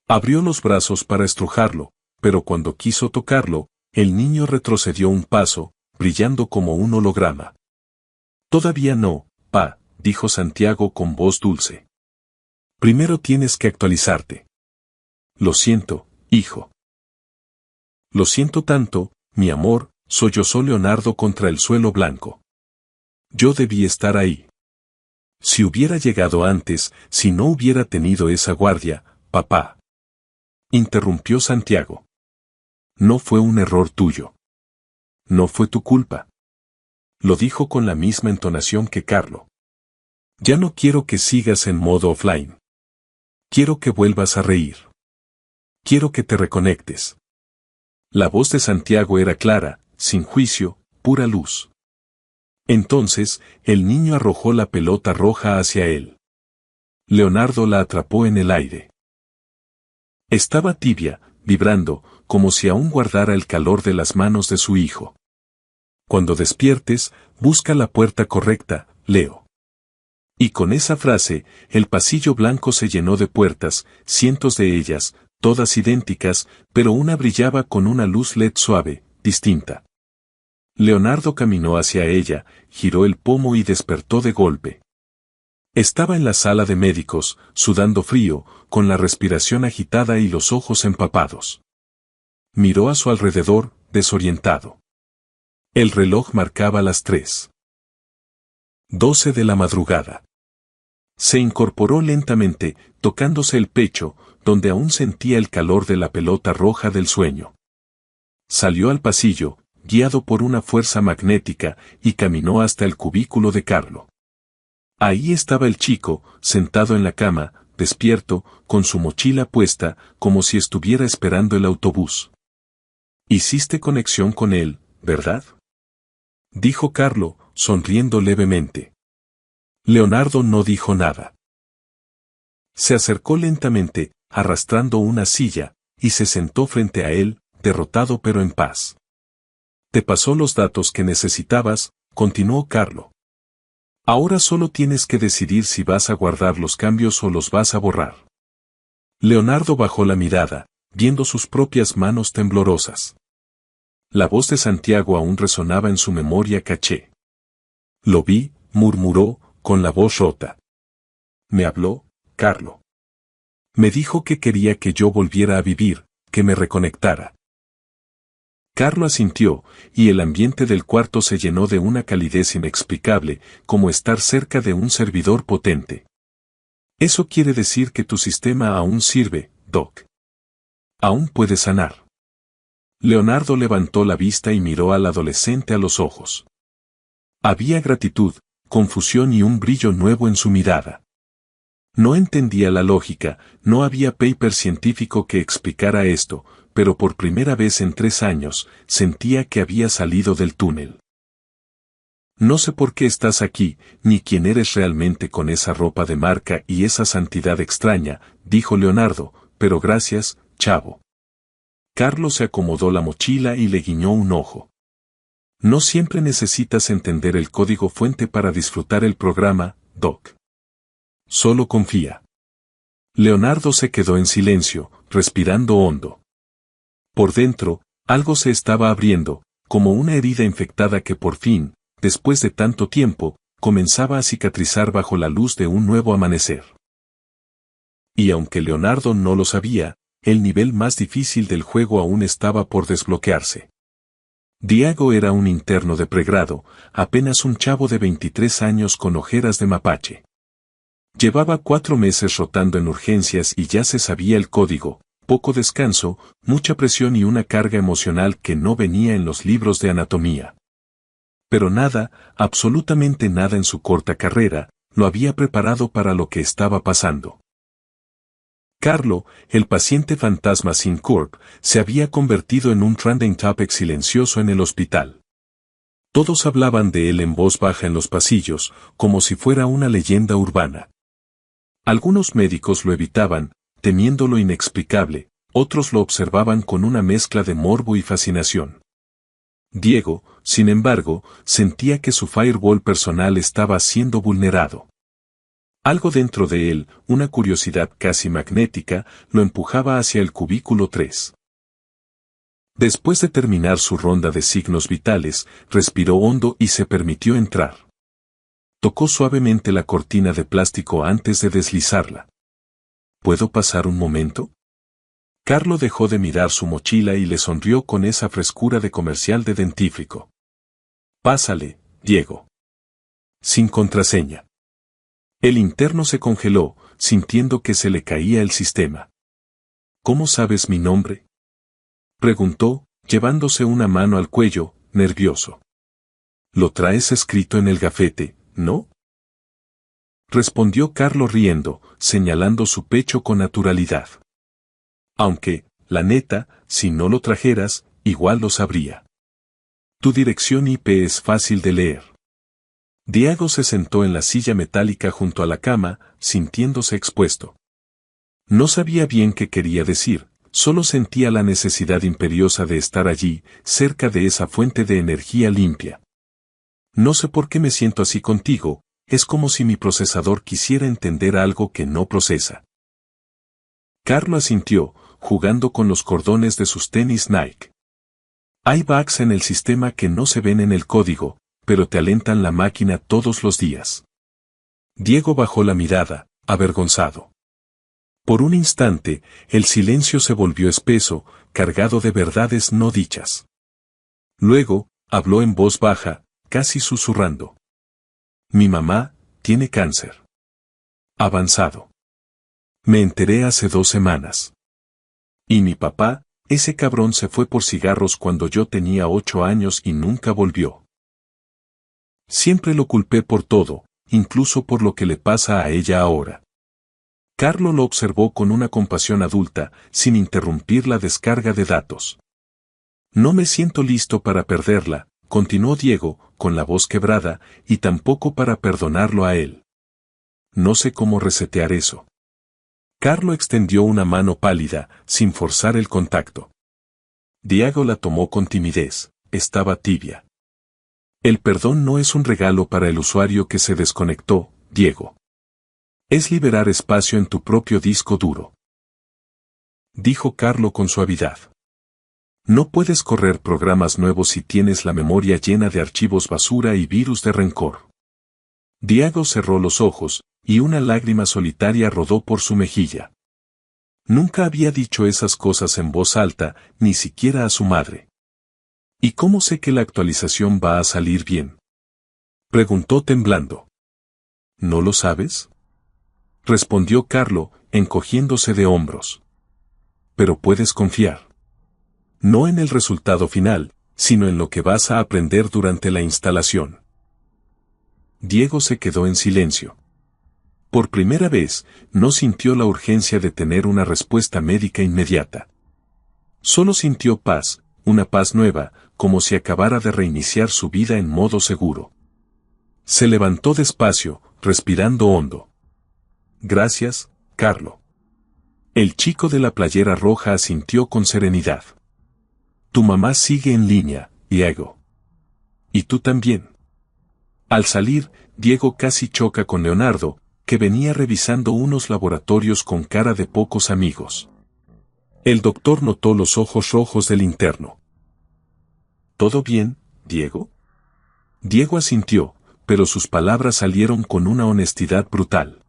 Abrió los brazos para estrujarlo, pero cuando quiso tocarlo, el niño retrocedió un paso, brillando como un holograma. Todavía no, pa, dijo Santiago con voz dulce. Primero tienes que actualizarte. Lo siento, hijo. Lo siento tanto, mi amor, sollozó Leonardo contra el suelo blanco. Yo debí estar ahí. Si hubiera llegado antes, si no hubiera tenido esa guardia, papá. Interrumpió Santiago. No fue un error tuyo. No fue tu culpa. Lo dijo con la misma entonación que Carlo. Ya no quiero que sigas en modo offline. Quiero que vuelvas a reír. Quiero que te reconectes. La voz de Santiago era clara, sin juicio, pura luz. Entonces, el niño arrojó la pelota roja hacia él. Leonardo la atrapó en el aire. Estaba tibia, vibrando, como si aún guardara el calor de las manos de su hijo. Cuando despiertes, busca la puerta correcta, Leo. Y con esa frase, el pasillo blanco se llenó de puertas, cientos de ellas, todas idénticas, pero una brillaba con una luz LED suave, distinta. Leonardo caminó hacia ella, giró el pomo y despertó de golpe. Estaba en la sala de médicos, sudando frío, con la respiración agitada y los ojos empapados. Miró a su alrededor, desorientado. El reloj marcaba las 3:12 de la madrugada. Se incorporó lentamente, tocándose el pecho, donde aún sentía el calor de la pelota roja del sueño. Salió al pasillo, guiado por una fuerza magnética, y caminó hasta el cubículo de Carlo. Ahí estaba el chico, sentado en la cama, despierto, con su mochila puesta, como si estuviera esperando el autobús. Hiciste conexión con él, ¿verdad? Dijo Carlo, sonriendo levemente. Leonardo no dijo nada. Se acercó lentamente, arrastrando una silla, y se sentó frente a él, derrotado pero en paz. Te pasó los datos que necesitabas, continuó Carlo. Ahora solo tienes que decidir si vas a guardar los cambios o los vas a borrar. Leonardo bajó la mirada, viendo sus propias manos temblorosas. La voz de Santiago aún resonaba en su memoria caché. Lo vi, murmuró, con la voz rota. Me habló, Carlo. Me dijo que quería que yo volviera a vivir, que me reconectara. Carlo asintió, y el ambiente del cuarto se llenó de una calidez inexplicable, como estar cerca de un servidor potente. Eso quiere decir que tu sistema aún sirve, Doc. Aún puede sanar. Leonardo levantó la vista y miró al adolescente a los ojos. Había gratitud, confusión y un brillo nuevo en su mirada. No entendía la lógica, no había paper científico que explicara esto, pero por primera vez en 3 años, sentía que había salido del túnel. No sé por qué estás aquí, ni quién eres realmente con esa ropa de marca y esa santidad extraña, dijo Leonardo, pero gracias, chavo. Carlos se acomodó la mochila y le guiñó un ojo. No siempre necesitas entender el código fuente para disfrutar el programa, Doc. Solo confía. Leonardo se quedó en silencio, respirando hondo. Por dentro, algo se estaba abriendo, como una herida infectada que por fin, después de tanto tiempo, comenzaba a cicatrizar bajo la luz de un nuevo amanecer. Y aunque Leonardo no lo sabía, el nivel más difícil del juego aún estaba por desbloquearse. Diego era un interno de pregrado, apenas un chavo de 23 años con ojeras de mapache. Llevaba 4 meses rotando en urgencias y ya se sabía el código, poco descanso, mucha presión y una carga emocional que no venía en los libros de anatomía. Pero nada, absolutamente nada en su corta carrera, lo había preparado para lo que estaba pasando. Carlo, el paciente fantasma sin corp, se había convertido en un trending topic silencioso en el hospital. Todos hablaban de él en voz baja en los pasillos, como si fuera una leyenda urbana. Algunos médicos lo evitaban, temiendo lo inexplicable, otros lo observaban con una mezcla de morbo y fascinación. Diego, sin embargo, sentía que su firewall personal estaba siendo vulnerado. Algo dentro de él, una curiosidad casi magnética, lo empujaba hacia el cubículo 3. Después de terminar su ronda de signos vitales, respiró hondo y se permitió entrar. Tocó suavemente la cortina de plástico antes de deslizarla. ¿Puedo pasar un momento? Carlo dejó de mirar su mochila y le sonrió con esa frescura de comercial de dentífrico. Pásale, Diego. Sin contraseña. El interno se congeló, sintiendo que se le caía el sistema. ¿Cómo sabes mi nombre?, preguntó, llevándose una mano al cuello, nervioso. Lo traes escrito en el gafete, ¿no?, respondió Carlo riendo, señalando su pecho con naturalidad. Aunque, la neta, si no lo trajeras, igual lo sabría. Tu dirección IP es fácil de leer. Diego se sentó en la silla metálica junto a la cama, sintiéndose expuesto. No sabía bien qué quería decir, solo sentía la necesidad imperiosa de estar allí, cerca de esa fuente de energía limpia. No sé por qué me siento así contigo, es como si mi procesador quisiera entender algo que no procesa. Carlo asintió, jugando con los cordones de sus tenis Nike. Hay bugs en el sistema que no se ven en el código, pero te alentan la máquina todos los días. Diego bajó la mirada, avergonzado. Por un instante, el silencio se volvió espeso, cargado de verdades no dichas. Luego, habló en voz baja, casi susurrando. Mi mamá tiene cáncer avanzado. Me enteré hace 2 semanas. Y mi papá, ese cabrón se fue por cigarros cuando yo tenía 8 años y nunca volvió. Siempre lo culpé por todo, incluso por lo que le pasa a ella ahora. Carlo lo observó con una compasión adulta, sin interrumpir la descarga de datos. No me siento listo para perderla, continuó Diego, con la voz quebrada, y tampoco para perdonarlo a él. No sé cómo resetear eso. Carlo extendió una mano pálida, sin forzar el contacto. Diego la tomó con timidez, estaba tibia. El perdón no es un regalo para el usuario que se desconectó, Diego. Es liberar espacio en tu propio disco duro. Dijo Carlo con suavidad. No puedes correr programas nuevos si tienes la memoria llena de archivos basura y virus de rencor. Diego cerró los ojos, y una lágrima solitaria rodó por su mejilla. Nunca había dicho esas cosas en voz alta, ni siquiera a su madre. ¿Y cómo sé que la actualización va a salir bien?, preguntó temblando. ¿No lo sabes?, respondió Carlo, encogiéndose de hombros. Pero puedes confiar. No en el resultado final, sino en lo que vas a aprender durante la instalación. Diego se quedó en silencio. Por primera vez, no sintió la urgencia de tener una respuesta médica inmediata. Solo sintió paz, una paz nueva, como si acabara de reiniciar su vida en modo seguro. Se levantó despacio, respirando hondo. Gracias, Carlo. El chico de la playera roja asintió con serenidad. Tu mamá sigue en línea, Diego. Y tú también. Al salir, Diego casi choca con Leonardo, que venía revisando unos laboratorios con cara de pocos amigos. El doctor notó los ojos rojos del interno. ¿Todo bien, Diego? Diego asintió, pero sus palabras salieron con una honestidad brutal.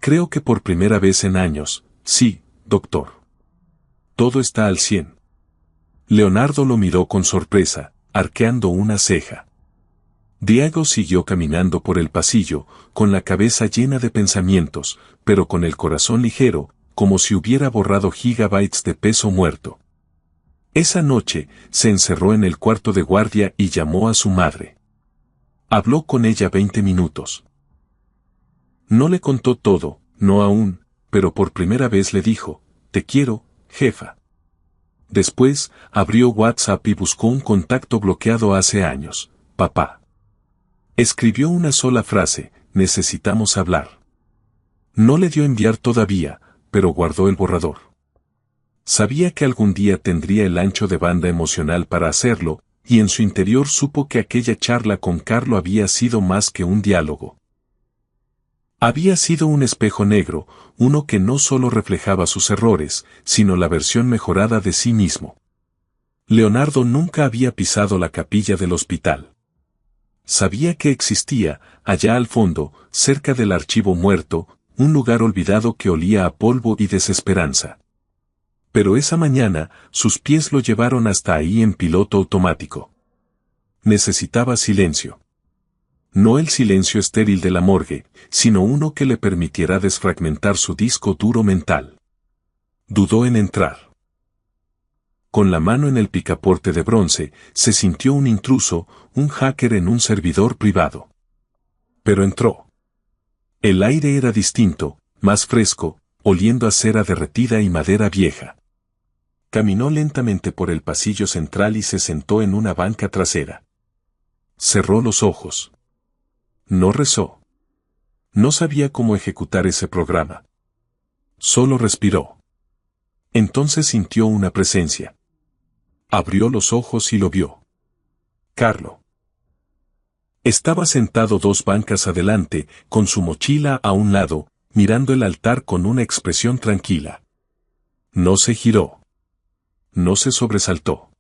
Creo que por primera vez en años, sí, doctor. Todo está al 100. Leonardo lo miró con sorpresa, arqueando una ceja. Diego siguió caminando por el pasillo, con la cabeza llena de pensamientos, pero con el corazón ligero, como si hubiera borrado gigabytes de peso muerto. Esa noche, se encerró en el cuarto de guardia y llamó a su madre. Habló con ella 20 minutos. No le contó todo, no aún, pero por primera vez le dijo, te quiero, jefa. Después, abrió WhatsApp y buscó un contacto bloqueado hace años, papá. Escribió una sola frase: necesitamos hablar. No le dio enviar todavía, pero guardó el borrador. Sabía que algún día tendría el ancho de banda emocional para hacerlo, y en su interior supo que aquella charla con Carlo había sido más que un diálogo. Había sido un espejo negro, uno que no solo reflejaba sus errores, sino la versión mejorada de sí mismo. Leonardo nunca había pisado la capilla del hospital. Sabía que existía, allá al fondo, cerca del archivo muerto, un lugar olvidado que olía a polvo y desesperanza. Pero esa mañana, sus pies lo llevaron hasta ahí en piloto automático. Necesitaba silencio. No el silencio estéril de la morgue, sino uno que le permitiera desfragmentar su disco duro mental. Dudó en entrar. Con la mano en el picaporte de bronce, se sintió un intruso, un hacker en un servidor privado. Pero entró. El aire era distinto, más fresco, oliendo a cera derretida y madera vieja. Caminó lentamente por el pasillo central y se sentó en una banca trasera. Cerró los ojos. No rezó. No sabía cómo ejecutar ese programa. Solo respiró. Entonces sintió una presencia. Abrió los ojos y lo vio. Carlo. Estaba sentado 2 bancas adelante, con su mochila a un lado, mirando el altar con una expresión tranquila. No se giró. No se sobresaltó.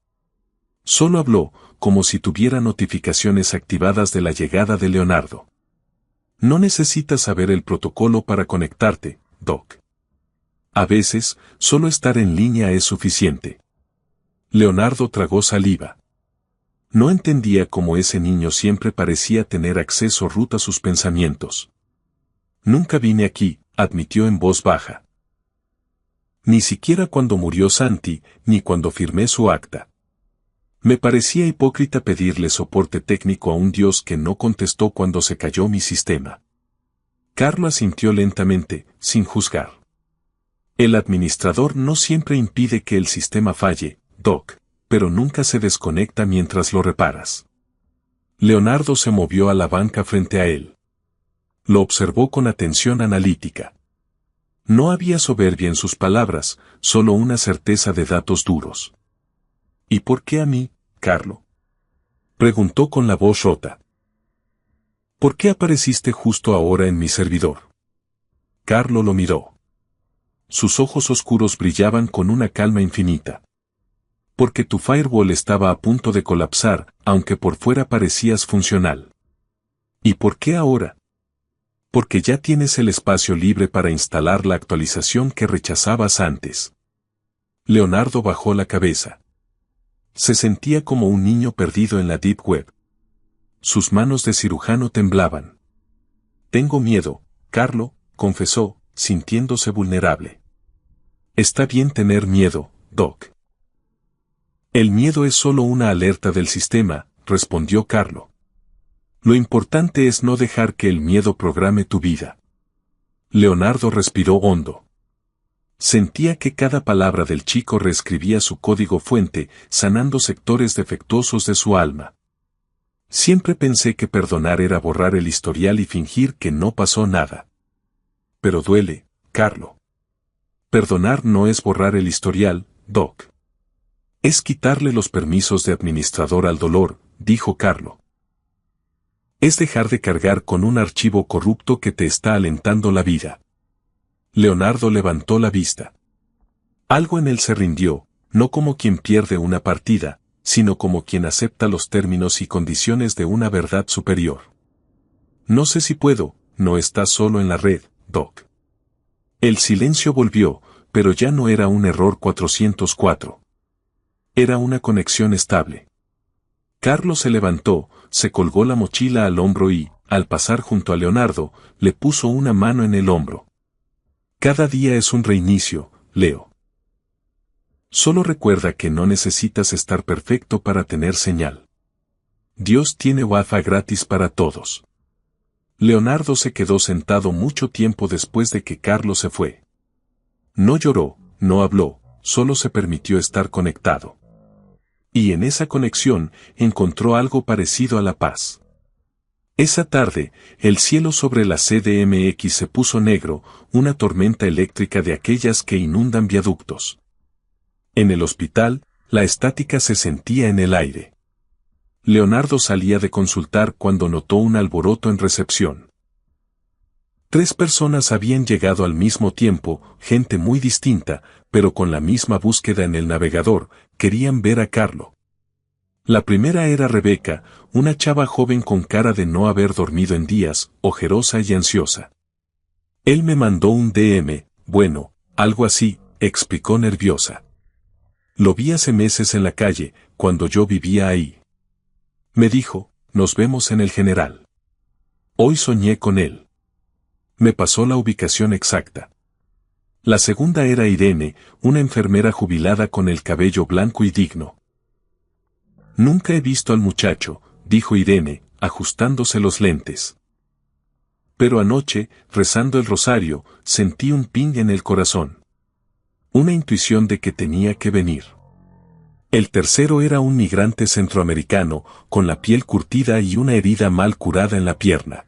Solo habló, como si tuviera notificaciones activadas de la llegada de Leonardo. No necesitas saber el protocolo para conectarte, Doc. A veces, solo estar en línea es suficiente. Leonardo tragó saliva. No entendía cómo ese niño siempre parecía tener acceso root a sus pensamientos. Nunca vine aquí, admitió en voz baja. Ni siquiera cuando murió Santi, ni cuando firmé su acta. Me parecía hipócrita pedirle soporte técnico a un dios que no contestó cuando se cayó mi sistema. Carlo asintió lentamente, sin juzgar. El administrador no siempre impide que el sistema falle, Doc, pero nunca se desconecta mientras lo reparas. Leonardo se movió a la banca frente a él. Lo observó con atención analítica. No había soberbia en sus palabras, solo una certeza de datos duros. ¿Y por qué a mí, Carlo? Preguntó con la voz rota. ¿Por qué apareciste justo ahora en mi servidor? Carlo lo miró. Sus ojos oscuros brillaban con una calma infinita. Porque tu firewall estaba a punto de colapsar, aunque por fuera parecías funcional. ¿Y por qué ahora? Porque ya tienes el espacio libre para instalar la actualización que rechazabas antes. Leonardo bajó la cabeza. Se sentía como un niño perdido en la Deep Web. Sus manos de cirujano temblaban. Tengo miedo, Carlo, confesó, sintiéndose vulnerable. Está bien tener miedo, Doc. El miedo es solo una alerta del sistema, respondió Carlo. Lo importante es no dejar que el miedo programe tu vida. Leonardo respiró hondo. Sentía que cada palabra del chico reescribía su código fuente, sanando sectores defectuosos de su alma. Siempre pensé que perdonar era borrar el historial y fingir que no pasó nada. Pero duele, Carlo. Perdonar no es borrar el historial, Doc. Es quitarle los permisos de administrador al dolor, dijo Carlo. Es dejar de cargar con un archivo corrupto que te está alentando la vida. Leonardo levantó la vista. Algo en él se rindió, no como quien pierde una partida, sino como quien acepta los términos y condiciones de una verdad superior. No sé si puedo, no estás solo en la red, Doc. El silencio volvió, pero ya no era un error 404. Era una conexión estable. Carlos se levantó, se colgó la mochila al hombro y, al pasar junto a Leonardo, le puso una mano en el hombro. Cada día es un reinicio, Leo. Solo recuerda que no necesitas estar perfecto para tener señal. Dios tiene Wi-Fi gratis para todos. Leonardo se quedó sentado mucho tiempo después de que Carlos se fue. No lloró, no habló, solo se permitió estar conectado. Y en esa conexión encontró algo parecido a la paz. Esa tarde, el cielo sobre la CDMX se puso negro, una tormenta eléctrica de aquellas que inundan viaductos. En el hospital, la estática se sentía en el aire. Leonardo salía de consultar cuando notó un alboroto en recepción. 3 personas habían llegado al mismo tiempo, gente muy distinta, pero con la misma búsqueda en el navegador, querían ver a Carlo. La primera era Rebeca, una chava joven con cara de no haber dormido en días, ojerosa y ansiosa. Él me mandó un DM, bueno, algo así, explicó nerviosa. Lo vi hace meses en la calle, cuando yo vivía ahí. Me dijo, nos vemos en el General. Hoy soñé con él. Me pasó la ubicación exacta. La segunda era Irene, una enfermera jubilada con el cabello blanco y digno. Nunca he visto al muchacho, dijo Irene, ajustándose los lentes. Pero anoche, rezando el rosario, sentí un ping en el corazón. Una intuición de que tenía que venir. El tercero era un migrante centroamericano, con la piel curtida y una herida mal curada en la pierna.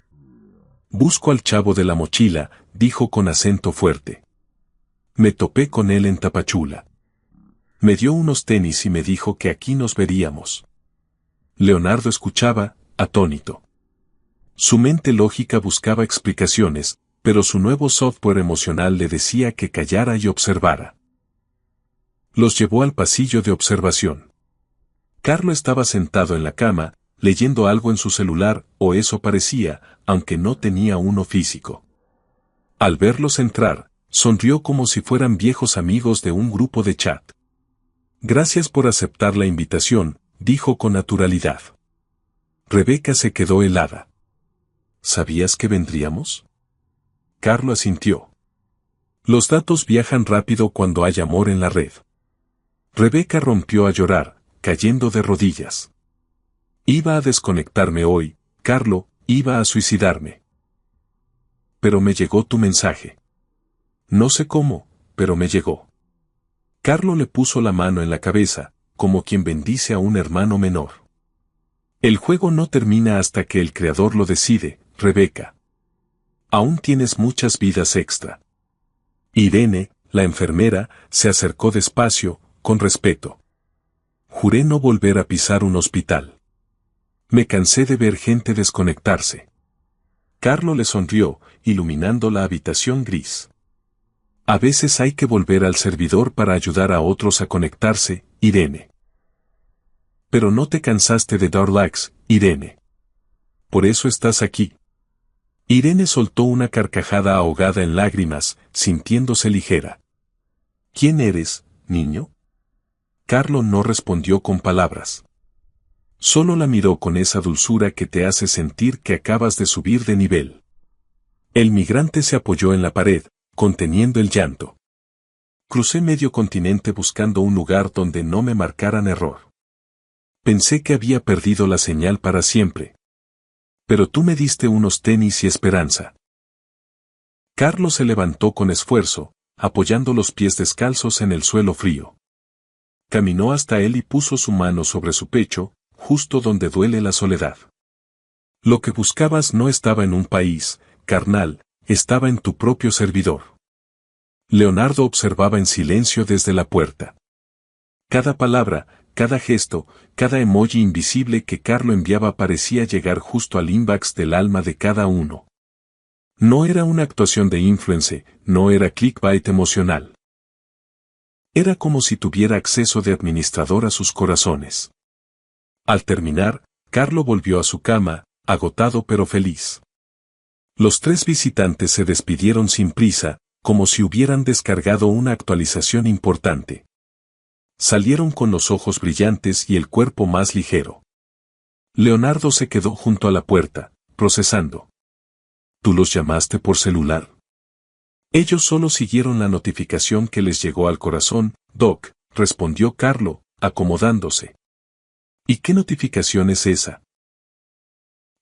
Busco al chavo de la mochila, dijo con acento fuerte. Me topé con él en Tapachula. Me dio unos tenis y me dijo que aquí nos veríamos. Leonardo escuchaba, atónito. Su mente lógica buscaba explicaciones, pero su nuevo software emocional le decía que callara y observara. Los llevó al pasillo de observación. Carlo estaba sentado en la cama, leyendo algo en su celular, o eso parecía, aunque no tenía uno físico. Al verlos entrar, sonrió como si fueran viejos amigos de un grupo de chat. Gracias por aceptar la invitación, dijo con naturalidad. Rebeca se quedó helada. ¿Sabías que vendríamos? Carlo asintió. Los datos viajan rápido cuando hay amor en la red. Rebeca rompió a llorar, cayendo de rodillas. Iba a desconectarme hoy, Carlo, iba a suicidarme. Pero me llegó tu mensaje. No sé cómo, pero me llegó. Carlo le puso la mano en la cabeza, como quien bendice a un hermano menor. El juego no termina hasta que el creador lo decide, Rebeca. Aún tienes muchas vidas extra. Irene, la enfermera, se acercó despacio, con respeto. Juré no volver a pisar un hospital. Me cansé de ver gente desconectarse. Carlo le sonrió, iluminando la habitación gris. A veces hay que volver al servidor para ayudar a otros a conectarse, Irene. Pero no te cansaste de dar likes, Irene. Por eso estás aquí. Irene soltó una carcajada ahogada en lágrimas, sintiéndose ligera. ¿Quién eres, niño? Carlo no respondió con palabras. Solo la miró con esa dulzura que te hace sentir que acabas de subir de nivel. El migrante se apoyó en la pared, conteniendo el llanto. Crucé medio continente buscando un lugar donde no me marcaran error. Pensé que había perdido la señal para siempre. Pero tú me diste unos tenis y esperanza. Carlos se levantó con esfuerzo, apoyando los pies descalzos en el suelo frío. Caminó hasta él y puso su mano sobre su pecho, justo donde duele la soledad. Lo que buscabas no estaba en un país, carnal, estaba en tu propio servidor. Leonardo observaba en silencio desde la puerta. Cada palabra, cada gesto, cada emoji invisible que Carlo enviaba parecía llegar justo al inbox del alma de cada uno. No era una actuación de influence, no era clickbait emocional. Era como si tuviera acceso de administrador a sus corazones. Al terminar, Carlo volvió a su cama, agotado pero feliz. Los 3 visitantes se despidieron sin prisa, como si hubieran descargado una actualización importante. Salieron con los ojos brillantes y el cuerpo más ligero. Leonardo se quedó junto a la puerta, procesando. ¿Tú los llamaste por celular? Ellos solo siguieron la notificación que les llegó al corazón, Doc, respondió Carlo, acomodándose. ¿Y qué notificación es esa?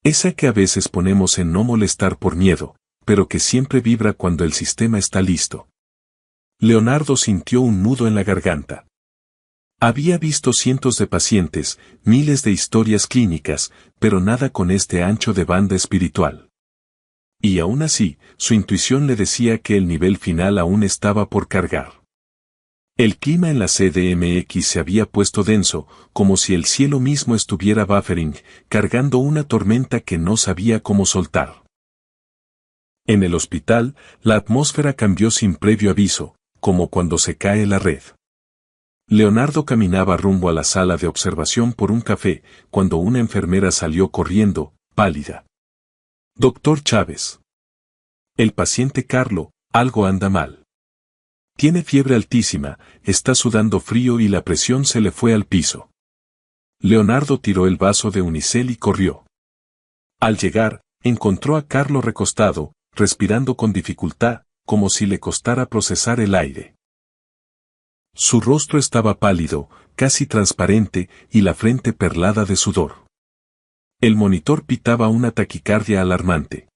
Esa que a veces ponemos en no molestar por miedo, pero que siempre vibra cuando el sistema está listo. Leonardo sintió un nudo en la garganta. Había visto cientos de pacientes, miles de historias clínicas, pero nada con este ancho de banda espiritual. Y aún así, su intuición le decía que el nivel final aún estaba por cargar. El clima en la CDMX se había puesto denso, como si el cielo mismo estuviera buffering, cargando una tormenta que no sabía cómo soltar. En el hospital, la atmósfera cambió sin previo aviso, como cuando se cae la red. Leonardo caminaba rumbo a la sala de observación por un café, cuando una enfermera salió corriendo, pálida. Doctor Chávez. El paciente Carlo, algo anda mal. Tiene fiebre altísima, está sudando frío y la presión se le fue al piso. Leonardo tiró el vaso de unicel y corrió. Al llegar, encontró a Carlo recostado, respirando con dificultad, como si le costara procesar el aire. Su rostro estaba pálido, casi transparente, y la frente perlada de sudor. El monitor pitaba una taquicardia alarmante.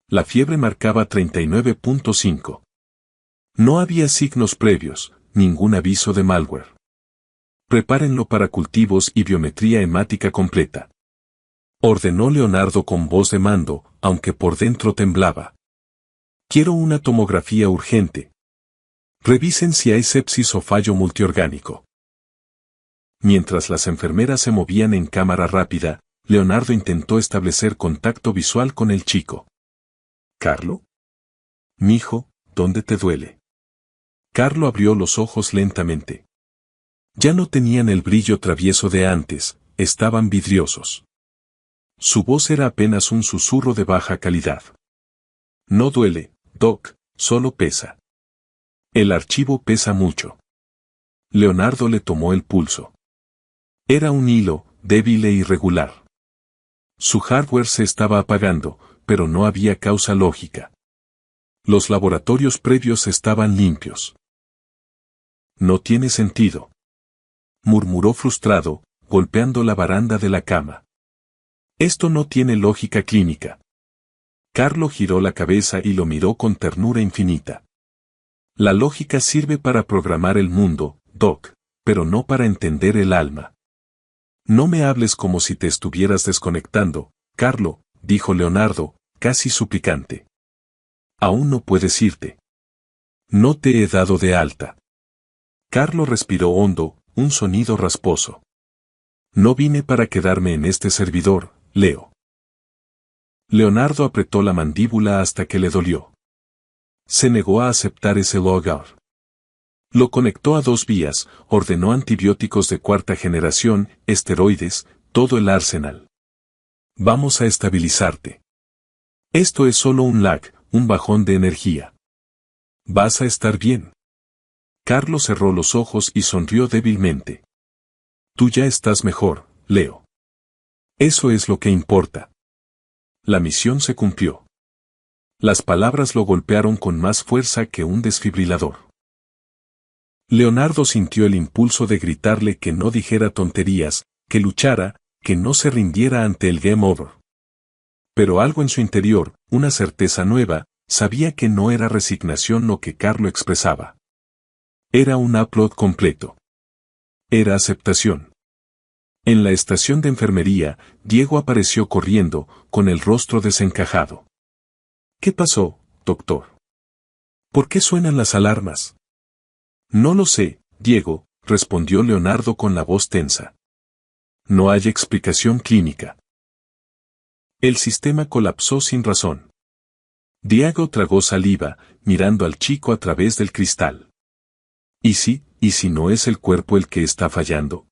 La fiebre marcaba 39.5. No había signos previos, ningún aviso de malware. Prepárenlo para cultivos y biometría hemática completa. Ordenó Leonardo con voz de mando, aunque por dentro temblaba. Quiero una tomografía urgente. Revisen si hay sepsis o fallo multiorgánico. Mientras las enfermeras se movían en cámara rápida, Leonardo intentó establecer contacto visual con el chico. ¿Carlo? Mijo, ¿dónde te duele? Carlo abrió los ojos lentamente. Ya no tenían el brillo travieso de antes, estaban vidriosos. Su voz era apenas un susurro de baja calidad. No duele, Doc, solo pesa. El archivo pesa mucho. Leonardo le tomó el pulso. Era un hilo, débil e irregular. Su hardware se estaba apagando, pero no había causa lógica. Los laboratorios previos estaban limpios. No tiene sentido. Murmuró frustrado, golpeando la baranda de la cama. Esto no tiene lógica clínica. Carlo giró la cabeza y lo miró con ternura infinita. La lógica sirve para programar el mundo, Doc, pero no para entender el alma. No me hables como si te estuvieras desconectando, Carlo, dijo Leonardo, casi suplicante. Aún no puedes irte. No te he dado de alta. Carlo respiró hondo, un sonido rasposo. No vine para quedarme en este servidor, Leo. Leonardo apretó la mandíbula hasta que le dolió. Se negó a aceptar ese logout. Lo conectó a 2 vías, ordenó antibióticos de 4ª generación, esteroides, todo el arsenal. Vamos a estabilizarte. Esto es solo un lag, un bajón de energía. Vas a estar bien. Carlos cerró los ojos y sonrió débilmente. Tú ya estás mejor, Leo. Eso es lo que importa. La misión se cumplió. Las palabras lo golpearon con más fuerza que un desfibrilador. Leonardo sintió el impulso de gritarle que no dijera tonterías, que luchara, que no se rindiera ante el game over. Pero algo en su interior, una certeza nueva, sabía que no era resignación lo que Carlo expresaba. Era un upload completo. Era aceptación. En la estación de enfermería, Diego apareció corriendo, con el rostro desencajado. ¿Qué pasó, doctor? ¿Por qué suenan las alarmas? No lo sé, Diego, respondió Leonardo con la voz tensa. No hay explicación clínica. El sistema colapsó sin razón. Diego tragó saliva, mirando al chico a través del cristal. ¿Y si no es el cuerpo el que está fallando?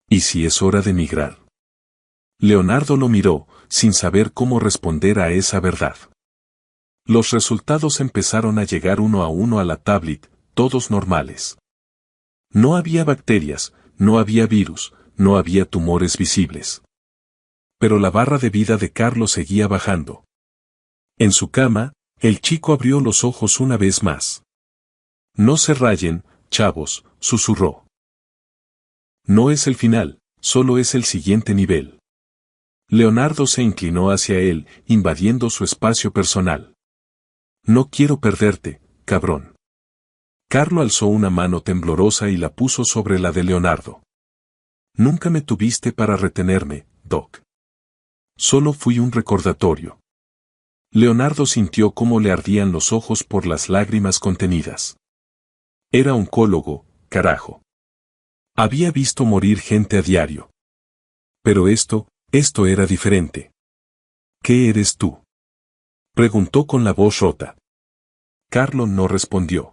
¿Y si es hora de migrar? Leonardo lo miró, sin saber cómo responder a esa verdad. Los resultados empezaron a llegar uno a uno a la tablet, todos normales. No había bacterias, no había virus, no había tumores visibles. Pero la barra de vida de Carlos seguía bajando. En su cama, el chico abrió los ojos una vez más. No se rayen, chavos, susurró. No es el final, solo es el siguiente nivel. Leonardo se inclinó hacia él, invadiendo su espacio personal. No quiero perderte, cabrón. Carlo alzó una mano temblorosa y la puso sobre la de Leonardo. Nunca me tuviste para retenerme, Doc. Solo fui un recordatorio. Leonardo sintió cómo le ardían los ojos por las lágrimas contenidas. Era oncólogo, carajo. Había visto morir gente a diario. Pero esto era diferente. ¿Qué eres tú? Preguntó con la voz rota. Carlo no respondió.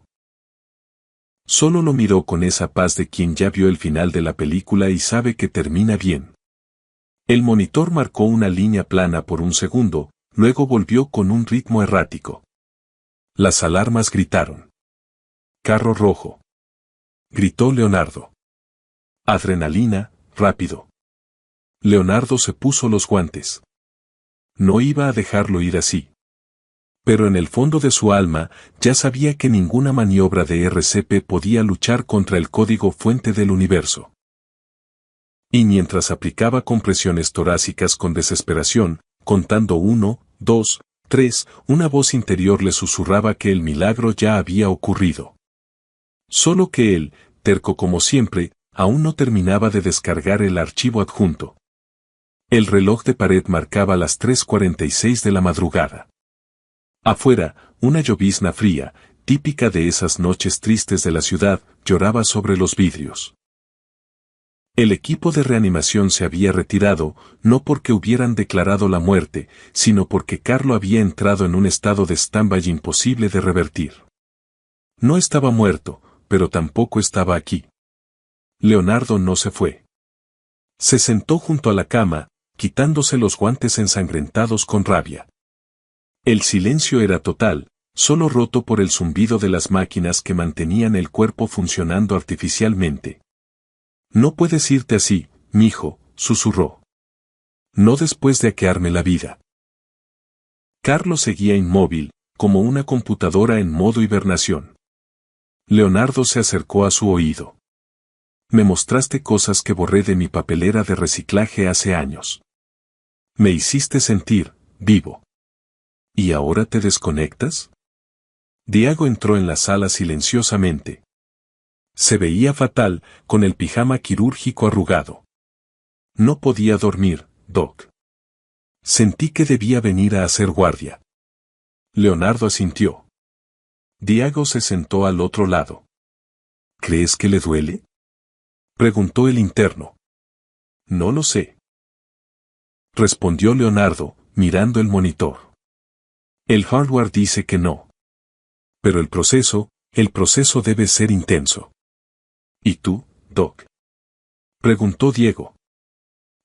Solo lo miró con esa paz de quien ya vio el final de la película y sabe que termina bien. El monitor marcó una línea plana por un segundo, luego volvió con un ritmo errático. Las alarmas gritaron. Carro rojo. Gritó Leonardo. Adrenalina, rápido. Leonardo se puso los guantes. No iba a dejarlo ir así. Pero en el fondo de su alma, ya sabía que ninguna maniobra de RCP podía luchar contra el código fuente del universo. Y mientras aplicaba compresiones torácicas con desesperación, contando 1, 2, 3, una voz interior le susurraba que el milagro ya había ocurrido. Solo que él, terco como siempre, aún no terminaba de descargar el archivo adjunto. El reloj de pared marcaba las 3:46 de la madrugada. Afuera, una llovizna fría, típica de esas noches tristes de la ciudad, lloraba sobre los vidrios. El equipo de reanimación se había retirado, no porque hubieran declarado la muerte, sino porque Carlo había entrado en un estado de stand-by imposible de revertir. No estaba muerto, pero tampoco estaba aquí. Leonardo no se fue. Se sentó junto a la cama, quitándose los guantes ensangrentados con rabia. El silencio era total, solo roto por el zumbido de las máquinas que mantenían el cuerpo funcionando artificialmente. No puedes irte así, mijo, susurró. No después de hackearme la vida. Carlos seguía inmóvil, como una computadora en modo hibernación. Leonardo se acercó a su oído. Me mostraste cosas que borré de mi papelera de reciclaje hace años. Me hiciste sentir vivo. ¿Y ahora te desconectas? Diego entró en la sala silenciosamente. Se veía fatal, con el pijama quirúrgico arrugado. No podía dormir, Doc. Sentí que debía venir a hacer guardia. Leonardo asintió. Diego se sentó al otro lado. ¿Crees que le duele? Preguntó el interno. No lo sé. Respondió Leonardo, mirando el monitor. El hardware dice que no. Pero el proceso debe ser intenso. ¿Y tú, Doc? Preguntó Diego.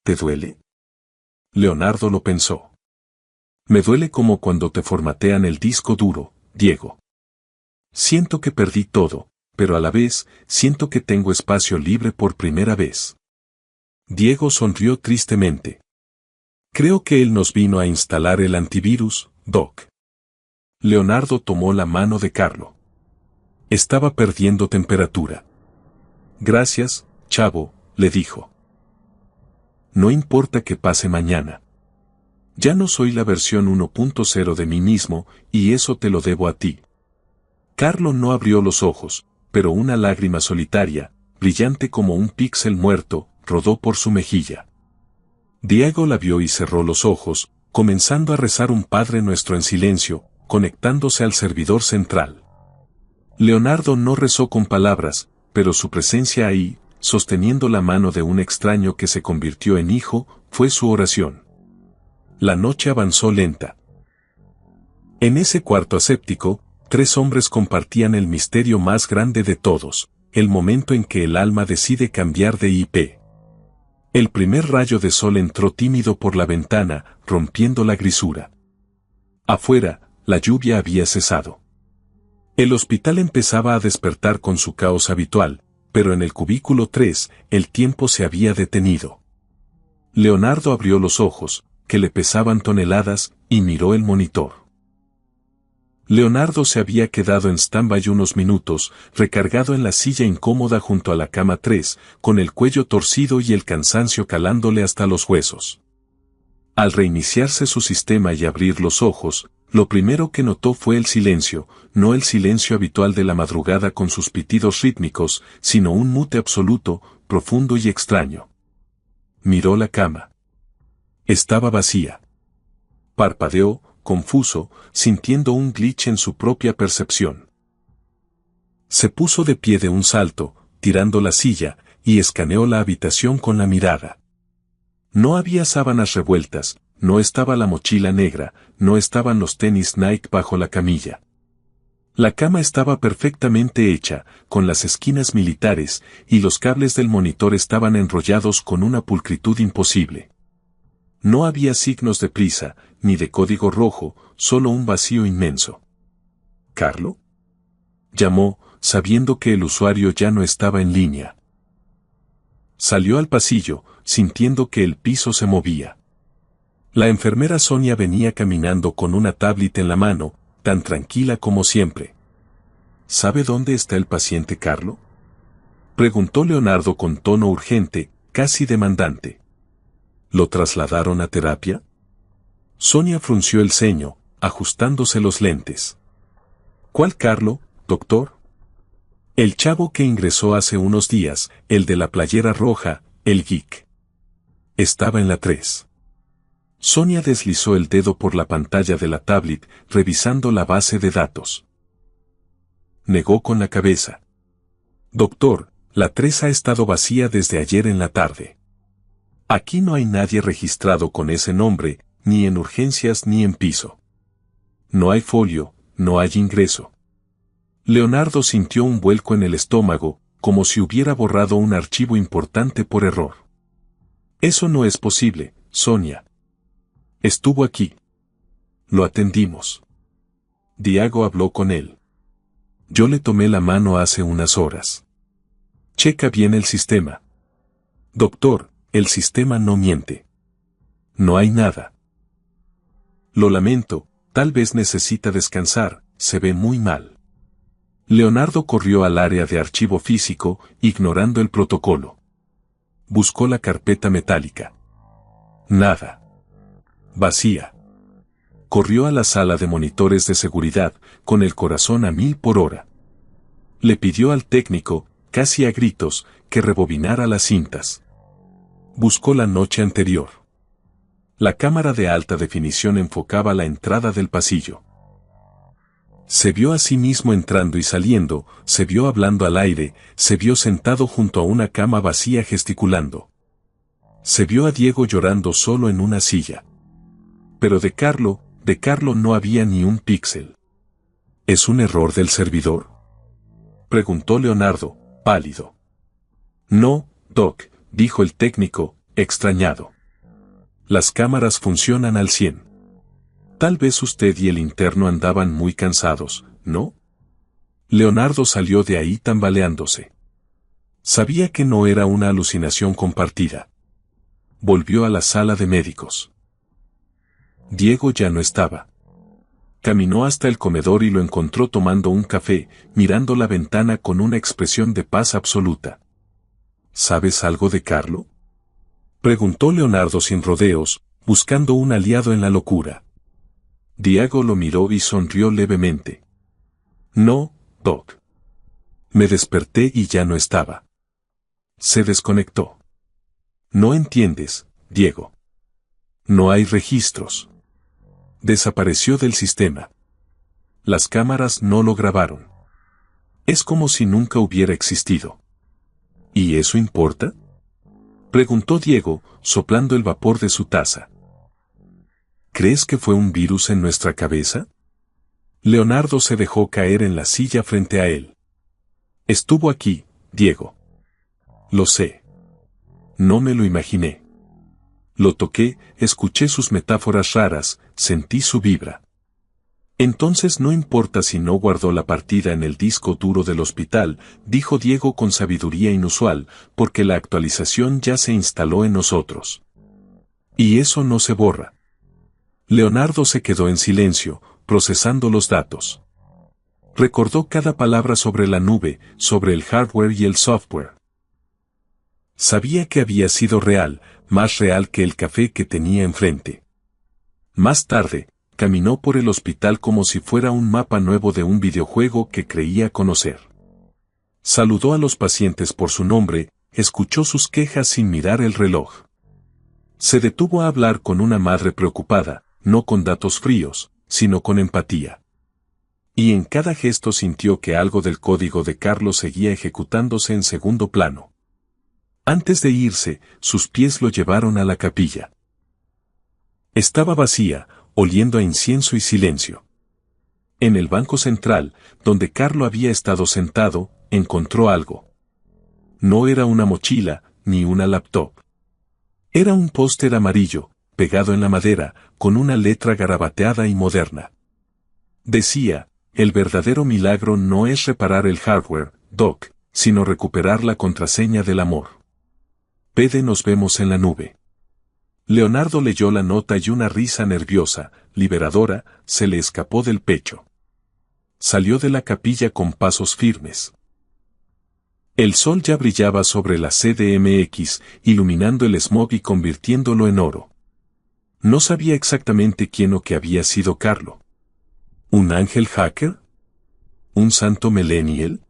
¿Te duele? Leonardo lo pensó. Me duele como cuando te formatean el disco duro, Diego. Siento que perdí todo, pero a la vez, siento que tengo espacio libre por primera vez. Diego sonrió tristemente. Creo que él nos vino a instalar el antivirus, Doc. Leonardo tomó la mano de Carlo. Estaba perdiendo temperatura. Gracias, chavo, le dijo. No importa que pase mañana. Ya no soy la versión 1.0 de mí mismo, y eso te lo debo a ti. Carlo no abrió los ojos, pero una lágrima solitaria, brillante como un píxel muerto, rodó por su mejilla. Diego la vio y cerró los ojos, comenzando a rezar un Padre Nuestro en silencio, conectándose al servidor central. Leonardo no rezó con palabras, pero su presencia ahí, sosteniendo la mano de un extraño que se convirtió en hijo, fue su oración. La noche avanzó lenta. En ese cuarto aséptico, 3 hombres compartían el misterio más grande de todos, el momento en que el alma decide cambiar de IP. El primer rayo de sol entró tímido por la ventana, rompiendo la grisura. Afuera, la lluvia había cesado. El hospital empezaba a despertar con su caos habitual, pero en el cubículo 3, el tiempo se había detenido. Leonardo abrió los ojos, que le pesaban toneladas, y miró el monitor. Leonardo se había quedado en stand-by unos minutos, recargado en la silla incómoda junto a la cama 3, con el cuello torcido y el cansancio calándole hasta los huesos. Al reiniciarse su sistema y abrir los ojos, Lo primero que notó fue el silencio, no el silencio habitual de la madrugada con sus pitidos rítmicos, sino un mute absoluto, profundo y extraño. Miró la cama. Estaba vacía. Parpadeó, confuso, sintiendo un glitch en su propia percepción. Se puso de pie de un salto, tirando la silla, y escaneó la habitación con la mirada. No había sábanas revueltas, no estaba la mochila negra, no estaban los tenis Nike bajo la camilla. La cama estaba perfectamente hecha, con las esquinas militares, y los cables del monitor estaban enrollados con una pulcritud imposible. No había signos de prisa, ni de código rojo, solo un vacío inmenso. ¿Carlo? Llamó, sabiendo que el usuario ya no estaba en línea. Salió al pasillo, sintiendo que el piso se movía. La enfermera Sonia venía caminando con una tablet en la mano, tan tranquila como siempre. ¿Sabe dónde está el paciente, Carlo? Preguntó Leonardo con tono urgente, casi demandante. ¿Lo trasladaron a terapia? Sonia frunció el ceño, ajustándose los lentes. ¿Cuál Carlo, doctor? El chavo que ingresó hace unos días, el de la playera roja, el geek. Estaba en la 3. Sonia deslizó el dedo por la pantalla de la tablet, revisando la base de datos. Negó con la cabeza. Doctor, la 3 ha estado vacía desde ayer en la tarde. Aquí no hay nadie registrado con ese nombre, ni en urgencias ni en piso. No hay folio, no hay ingreso. Leonardo sintió un vuelco en el estómago, como si hubiera borrado un archivo importante por error. Eso no es posible, Sonia. Estuvo aquí. Lo atendimos. Diego habló con él. Yo le tomé la mano hace unas horas. Checa bien el sistema. Doctor, el sistema no miente. No hay nada. Lo lamento, tal vez necesita descansar, se ve muy mal. Leonardo corrió al área de archivo físico, ignorando el protocolo. Buscó la carpeta metálica. Nada. Vacía. Corrió a la sala de monitores de seguridad, con el corazón a 1000 por hora. Le pidió al técnico, casi a gritos, que rebobinara las cintas. Buscó la noche anterior. La cámara de alta definición enfocaba la entrada del pasillo. Se vio a sí mismo entrando y saliendo, se vio hablando al aire, se vio sentado junto a una cama vacía gesticulando. Se vio a Diego llorando solo en una silla. Pero de Carlo no había ni un píxel. ¿Es un error del servidor?, preguntó Leonardo, pálido. No, Doc, dijo el técnico, extrañado. Las cámaras funcionan al 100. Tal vez usted y el interno andaban muy cansados, ¿no? Leonardo salió de ahí tambaleándose. Sabía que no era una alucinación compartida. Volvió a la sala de médicos. Diego ya no estaba. Caminó hasta el comedor y lo encontró tomando un café, mirando la ventana con una expresión de paz absoluta. ¿Sabes algo de Carlo?, preguntó Leonardo sin rodeos, buscando un aliado en la locura. Diego lo miró y sonrió levemente. No, Doc. Me desperté y ya no estaba. Se desconectó. No entiendes, Diego. No hay registros. Desapareció del sistema. Las cámaras no lo grabaron. Es como si nunca hubiera existido. ¿Y eso importa?, preguntó Diego, soplando el vapor de su taza. ¿Crees que fue un virus en nuestra cabeza? Leonardo se dejó caer en la silla frente a él. Estuvo aquí, Diego. Lo sé. No me lo imaginé. Lo toqué, escuché sus metáforas raras, sentí su vibra. Entonces no importa si no guardó la partida en el disco duro del hospital, dijo Diego con sabiduría inusual, porque la actualización ya se instaló en nosotros. Y eso no se borra. Leonardo se quedó en silencio, procesando los datos. Recordó cada palabra sobre la nube, sobre el hardware y el software. Sabía que había sido real, más real que el café que tenía enfrente. Más tarde, caminó por el hospital como si fuera un mapa nuevo de un videojuego que creía conocer. Saludó a los pacientes por su nombre, escuchó sus quejas sin mirar el reloj. Se detuvo a hablar con una madre preocupada, no con datos fríos, sino con empatía. Y en cada gesto sintió que algo del código de Carlos seguía ejecutándose en segundo plano. Antes de irse, sus pies lo llevaron a la capilla. Estaba vacía, oliendo a incienso y silencio. En el banco central, donde Carlo había estado sentado, encontró algo. No era una mochila, ni una laptop. Era un póster amarillo, pegado en la madera, con una letra garabateada y moderna. Decía: el verdadero milagro no es reparar el hardware, Doc, sino recuperar la contraseña del amor. Pede, nos vemos en la nube. Leonardo leyó la nota y una risa nerviosa, liberadora, se le escapó del pecho. Salió de la capilla con pasos firmes. El sol ya brillaba sobre la CDMX, iluminando el smog y convirtiéndolo en oro. No sabía exactamente quién o qué había sido Carlo. ¿Un ángel hacker? ¿Un santo millennial?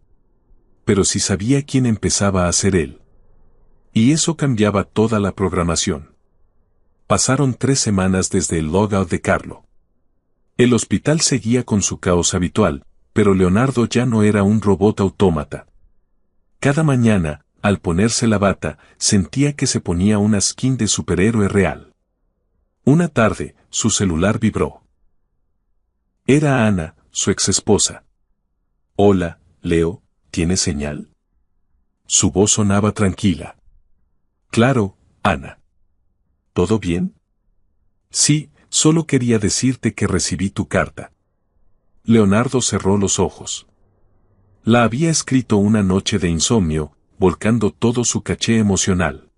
Pero sí sabía quién empezaba a ser él. Y eso cambiaba toda la programación. Pasaron 3 semanas desde el logout de Carlo. El hospital seguía con su caos habitual, pero Leonardo ya no era un robot autómata. Cada mañana, al ponerse la bata, sentía que se ponía una skin de superhéroe real. Una tarde, su celular vibró. Era Ana, su exesposa. Hola, Leo, ¿tienes señal? Su voz sonaba tranquila. Claro, Ana. ¿Todo bien? Sí, solo quería decirte que recibí tu carta. Leonardo cerró los ojos. La había escrito una noche de insomnio, volcando todo su caché emocional.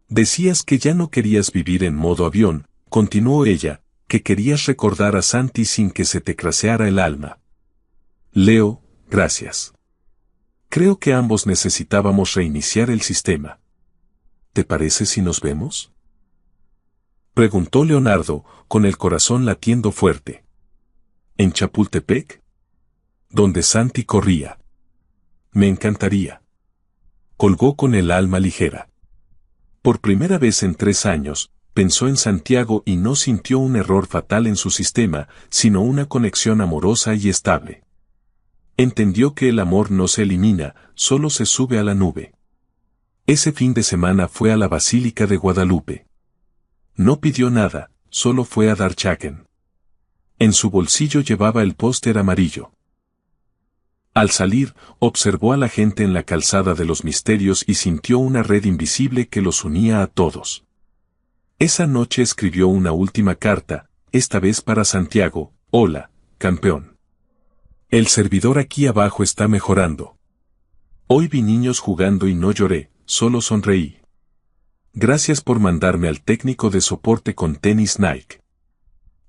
Decías que ya no querías vivir en modo avión, continuó ella, que querías recordar a Santi sin que se te craseara el alma. Leo, gracias. Creo que ambos necesitábamos reiniciar el sistema. ¿Te parece si nos vemos? Preguntó Leonardo, con el corazón latiendo fuerte. ¿En Chapultepec? Donde Santi corría. Me encantaría. Colgó con el alma ligera. Por primera vez en 3 años, pensó en Santiago y no sintió un error fatal en su sistema, sino una conexión amorosa y estable. Entendió que el amor no se elimina, solo se sube a la nube. Ese fin de semana fue a la Basílica de Guadalupe. No pidió nada, solo fue a dar chaken. En su bolsillo llevaba el póster amarillo. Al salir, observó a la gente en la calzada de los misterios y sintió una red invisible que los unía a todos. Esa noche escribió una última carta, esta vez para Santiago: hola, campeón. El servidor aquí abajo está mejorando. Hoy vi niños jugando y no lloré, solo sonreí. Gracias por mandarme al técnico de soporte con tenis Nike.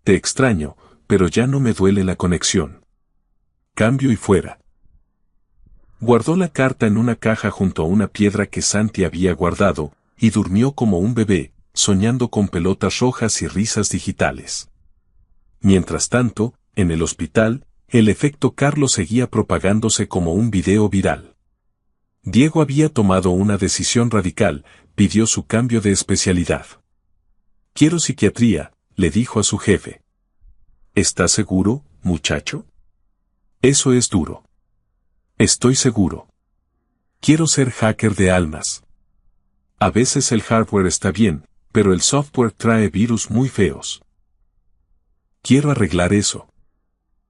Te extraño, pero ya no me duele la conexión. Cambio y fuera. Guardó la carta en una caja junto a una piedra que Santi había guardado, y durmió como un bebé, soñando con pelotas rojas y risas digitales. Mientras tanto, en el hospital, el efecto Carlos seguía propagándose como un video viral. Diego había tomado una decisión radical, pidió su cambio de especialidad. Quiero psiquiatría, le dijo a su jefe. ¿Estás seguro, muchacho? Eso es duro. Estoy seguro. Quiero ser hacker de almas. A veces el hardware está bien, pero el software trae virus muy feos. Quiero arreglar eso.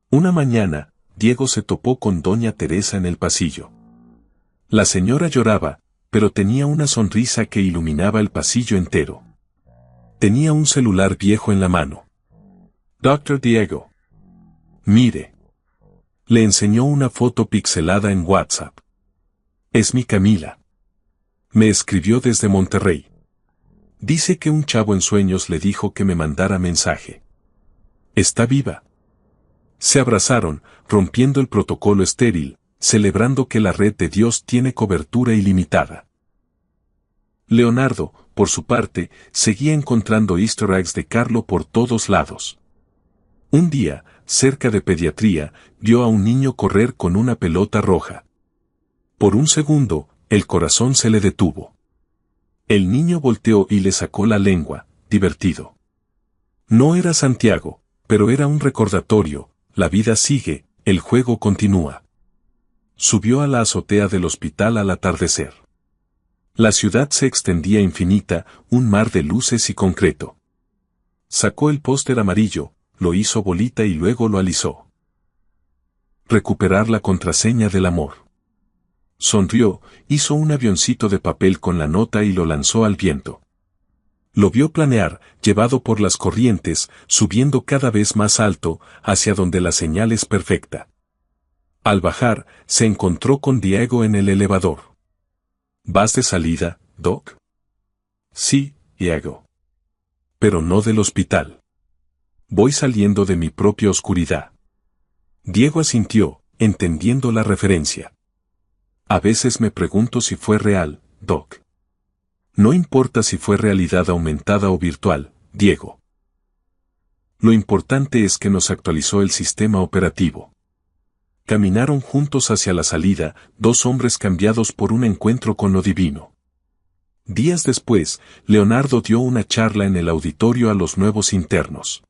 Una mañana, Diego se topó con doña Teresa en el pasillo. La señora lloraba, pero tenía una sonrisa que iluminaba el pasillo entero. Tenía un celular viejo en la mano. Dr. Diego. Mire. Le enseñó una foto pixelada en WhatsApp. Es mi Camila. Me escribió desde Monterrey. Dice que un chavo en sueños le dijo que me mandara mensaje. Está viva. Se abrazaron, rompiendo el protocolo estéril, celebrando que la red de Dios tiene cobertura ilimitada. Leonardo, por su parte, seguía encontrando easter eggs de Carlo por todos lados. Un día, cerca de pediatría, vio a un niño correr con una pelota roja. Por un segundo, el corazón se le detuvo. El niño volteó y le sacó la lengua, divertido. No era Santiago, pero era un recordatorio: la vida sigue, el juego continúa. Subió a la azotea del hospital al atardecer. La ciudad se extendía infinita, un mar de luces y concreto. Sacó el póster amarillo, lo hizo bolita y luego lo alisó. Recuperar la contraseña del amor. Sonrió, hizo un avioncito de papel con la nota y lo lanzó al viento. Lo vio planear, llevado por las corrientes, subiendo cada vez más alto, hacia donde la señal es perfecta. Al bajar, se encontró con Diego en el elevador. ¿Vas de salida, Doc? Sí, Diego. Pero no del hospital. Voy saliendo de mi propia oscuridad. Diego asintió, entendiendo la referencia. A veces me pregunto si fue real, Doc. No importa si fue realidad aumentada o virtual, Diego. Lo importante es que nos actualizó el sistema operativo. Caminaron juntos hacia la salida, dos hombres cambiados por un encuentro con lo divino. Días después, Leonardo dio una charla en el auditorio a los nuevos internos.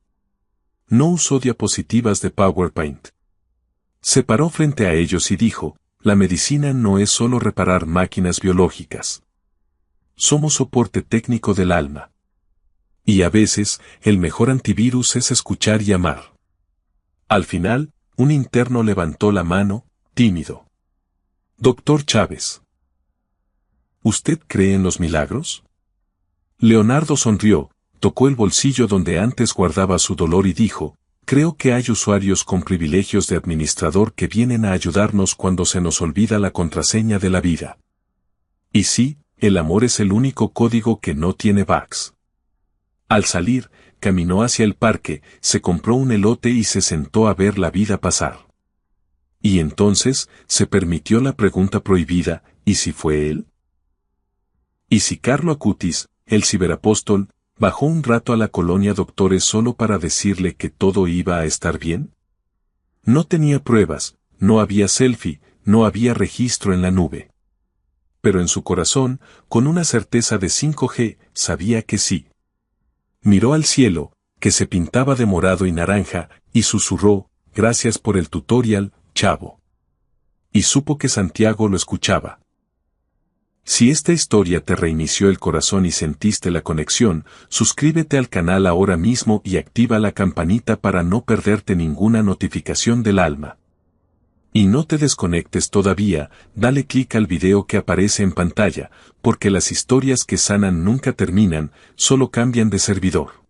No usó diapositivas de PowerPoint. Se paró frente a ellos y dijo: la medicina no es solo reparar máquinas biológicas. Somos soporte técnico del alma. Y a veces, el mejor antivirus es escuchar y amar. Al final, un interno levantó la mano, tímido. Doctor Chávez. ¿Usted cree en los milagros? Leonardo sonrió, tocó el bolsillo donde antes guardaba su dolor y dijo: creo que hay usuarios con privilegios de administrador que vienen a ayudarnos cuando se nos olvida la contraseña de la vida. Y sí, el amor es el único código que no tiene bugs. Al salir, caminó hacia el parque, se compró un elote y se sentó a ver la vida pasar. Y entonces, se permitió la pregunta prohibida: ¿y si fue él? ¿Y si Carlo Acutis, el ciberapóstol, bajó un rato a la colonia Doctores solo para decirle que todo iba a estar bien? No tenía pruebas, no había selfie, no había registro en la nube. Pero en su corazón, con una certeza de 5G, sabía que sí. Miró al cielo, que se pintaba de morado y naranja, y susurró: gracias por el tutorial, chavo. Y supo que Santiago lo escuchaba. Si esta historia te reinició el corazón y sentiste la conexión, suscríbete al canal ahora mismo y activa la campanita para no perderte ninguna notificación del alma. Y no te desconectes todavía, dale clic al video que aparece en pantalla, porque las historias que sanan nunca terminan, solo cambian de servidor.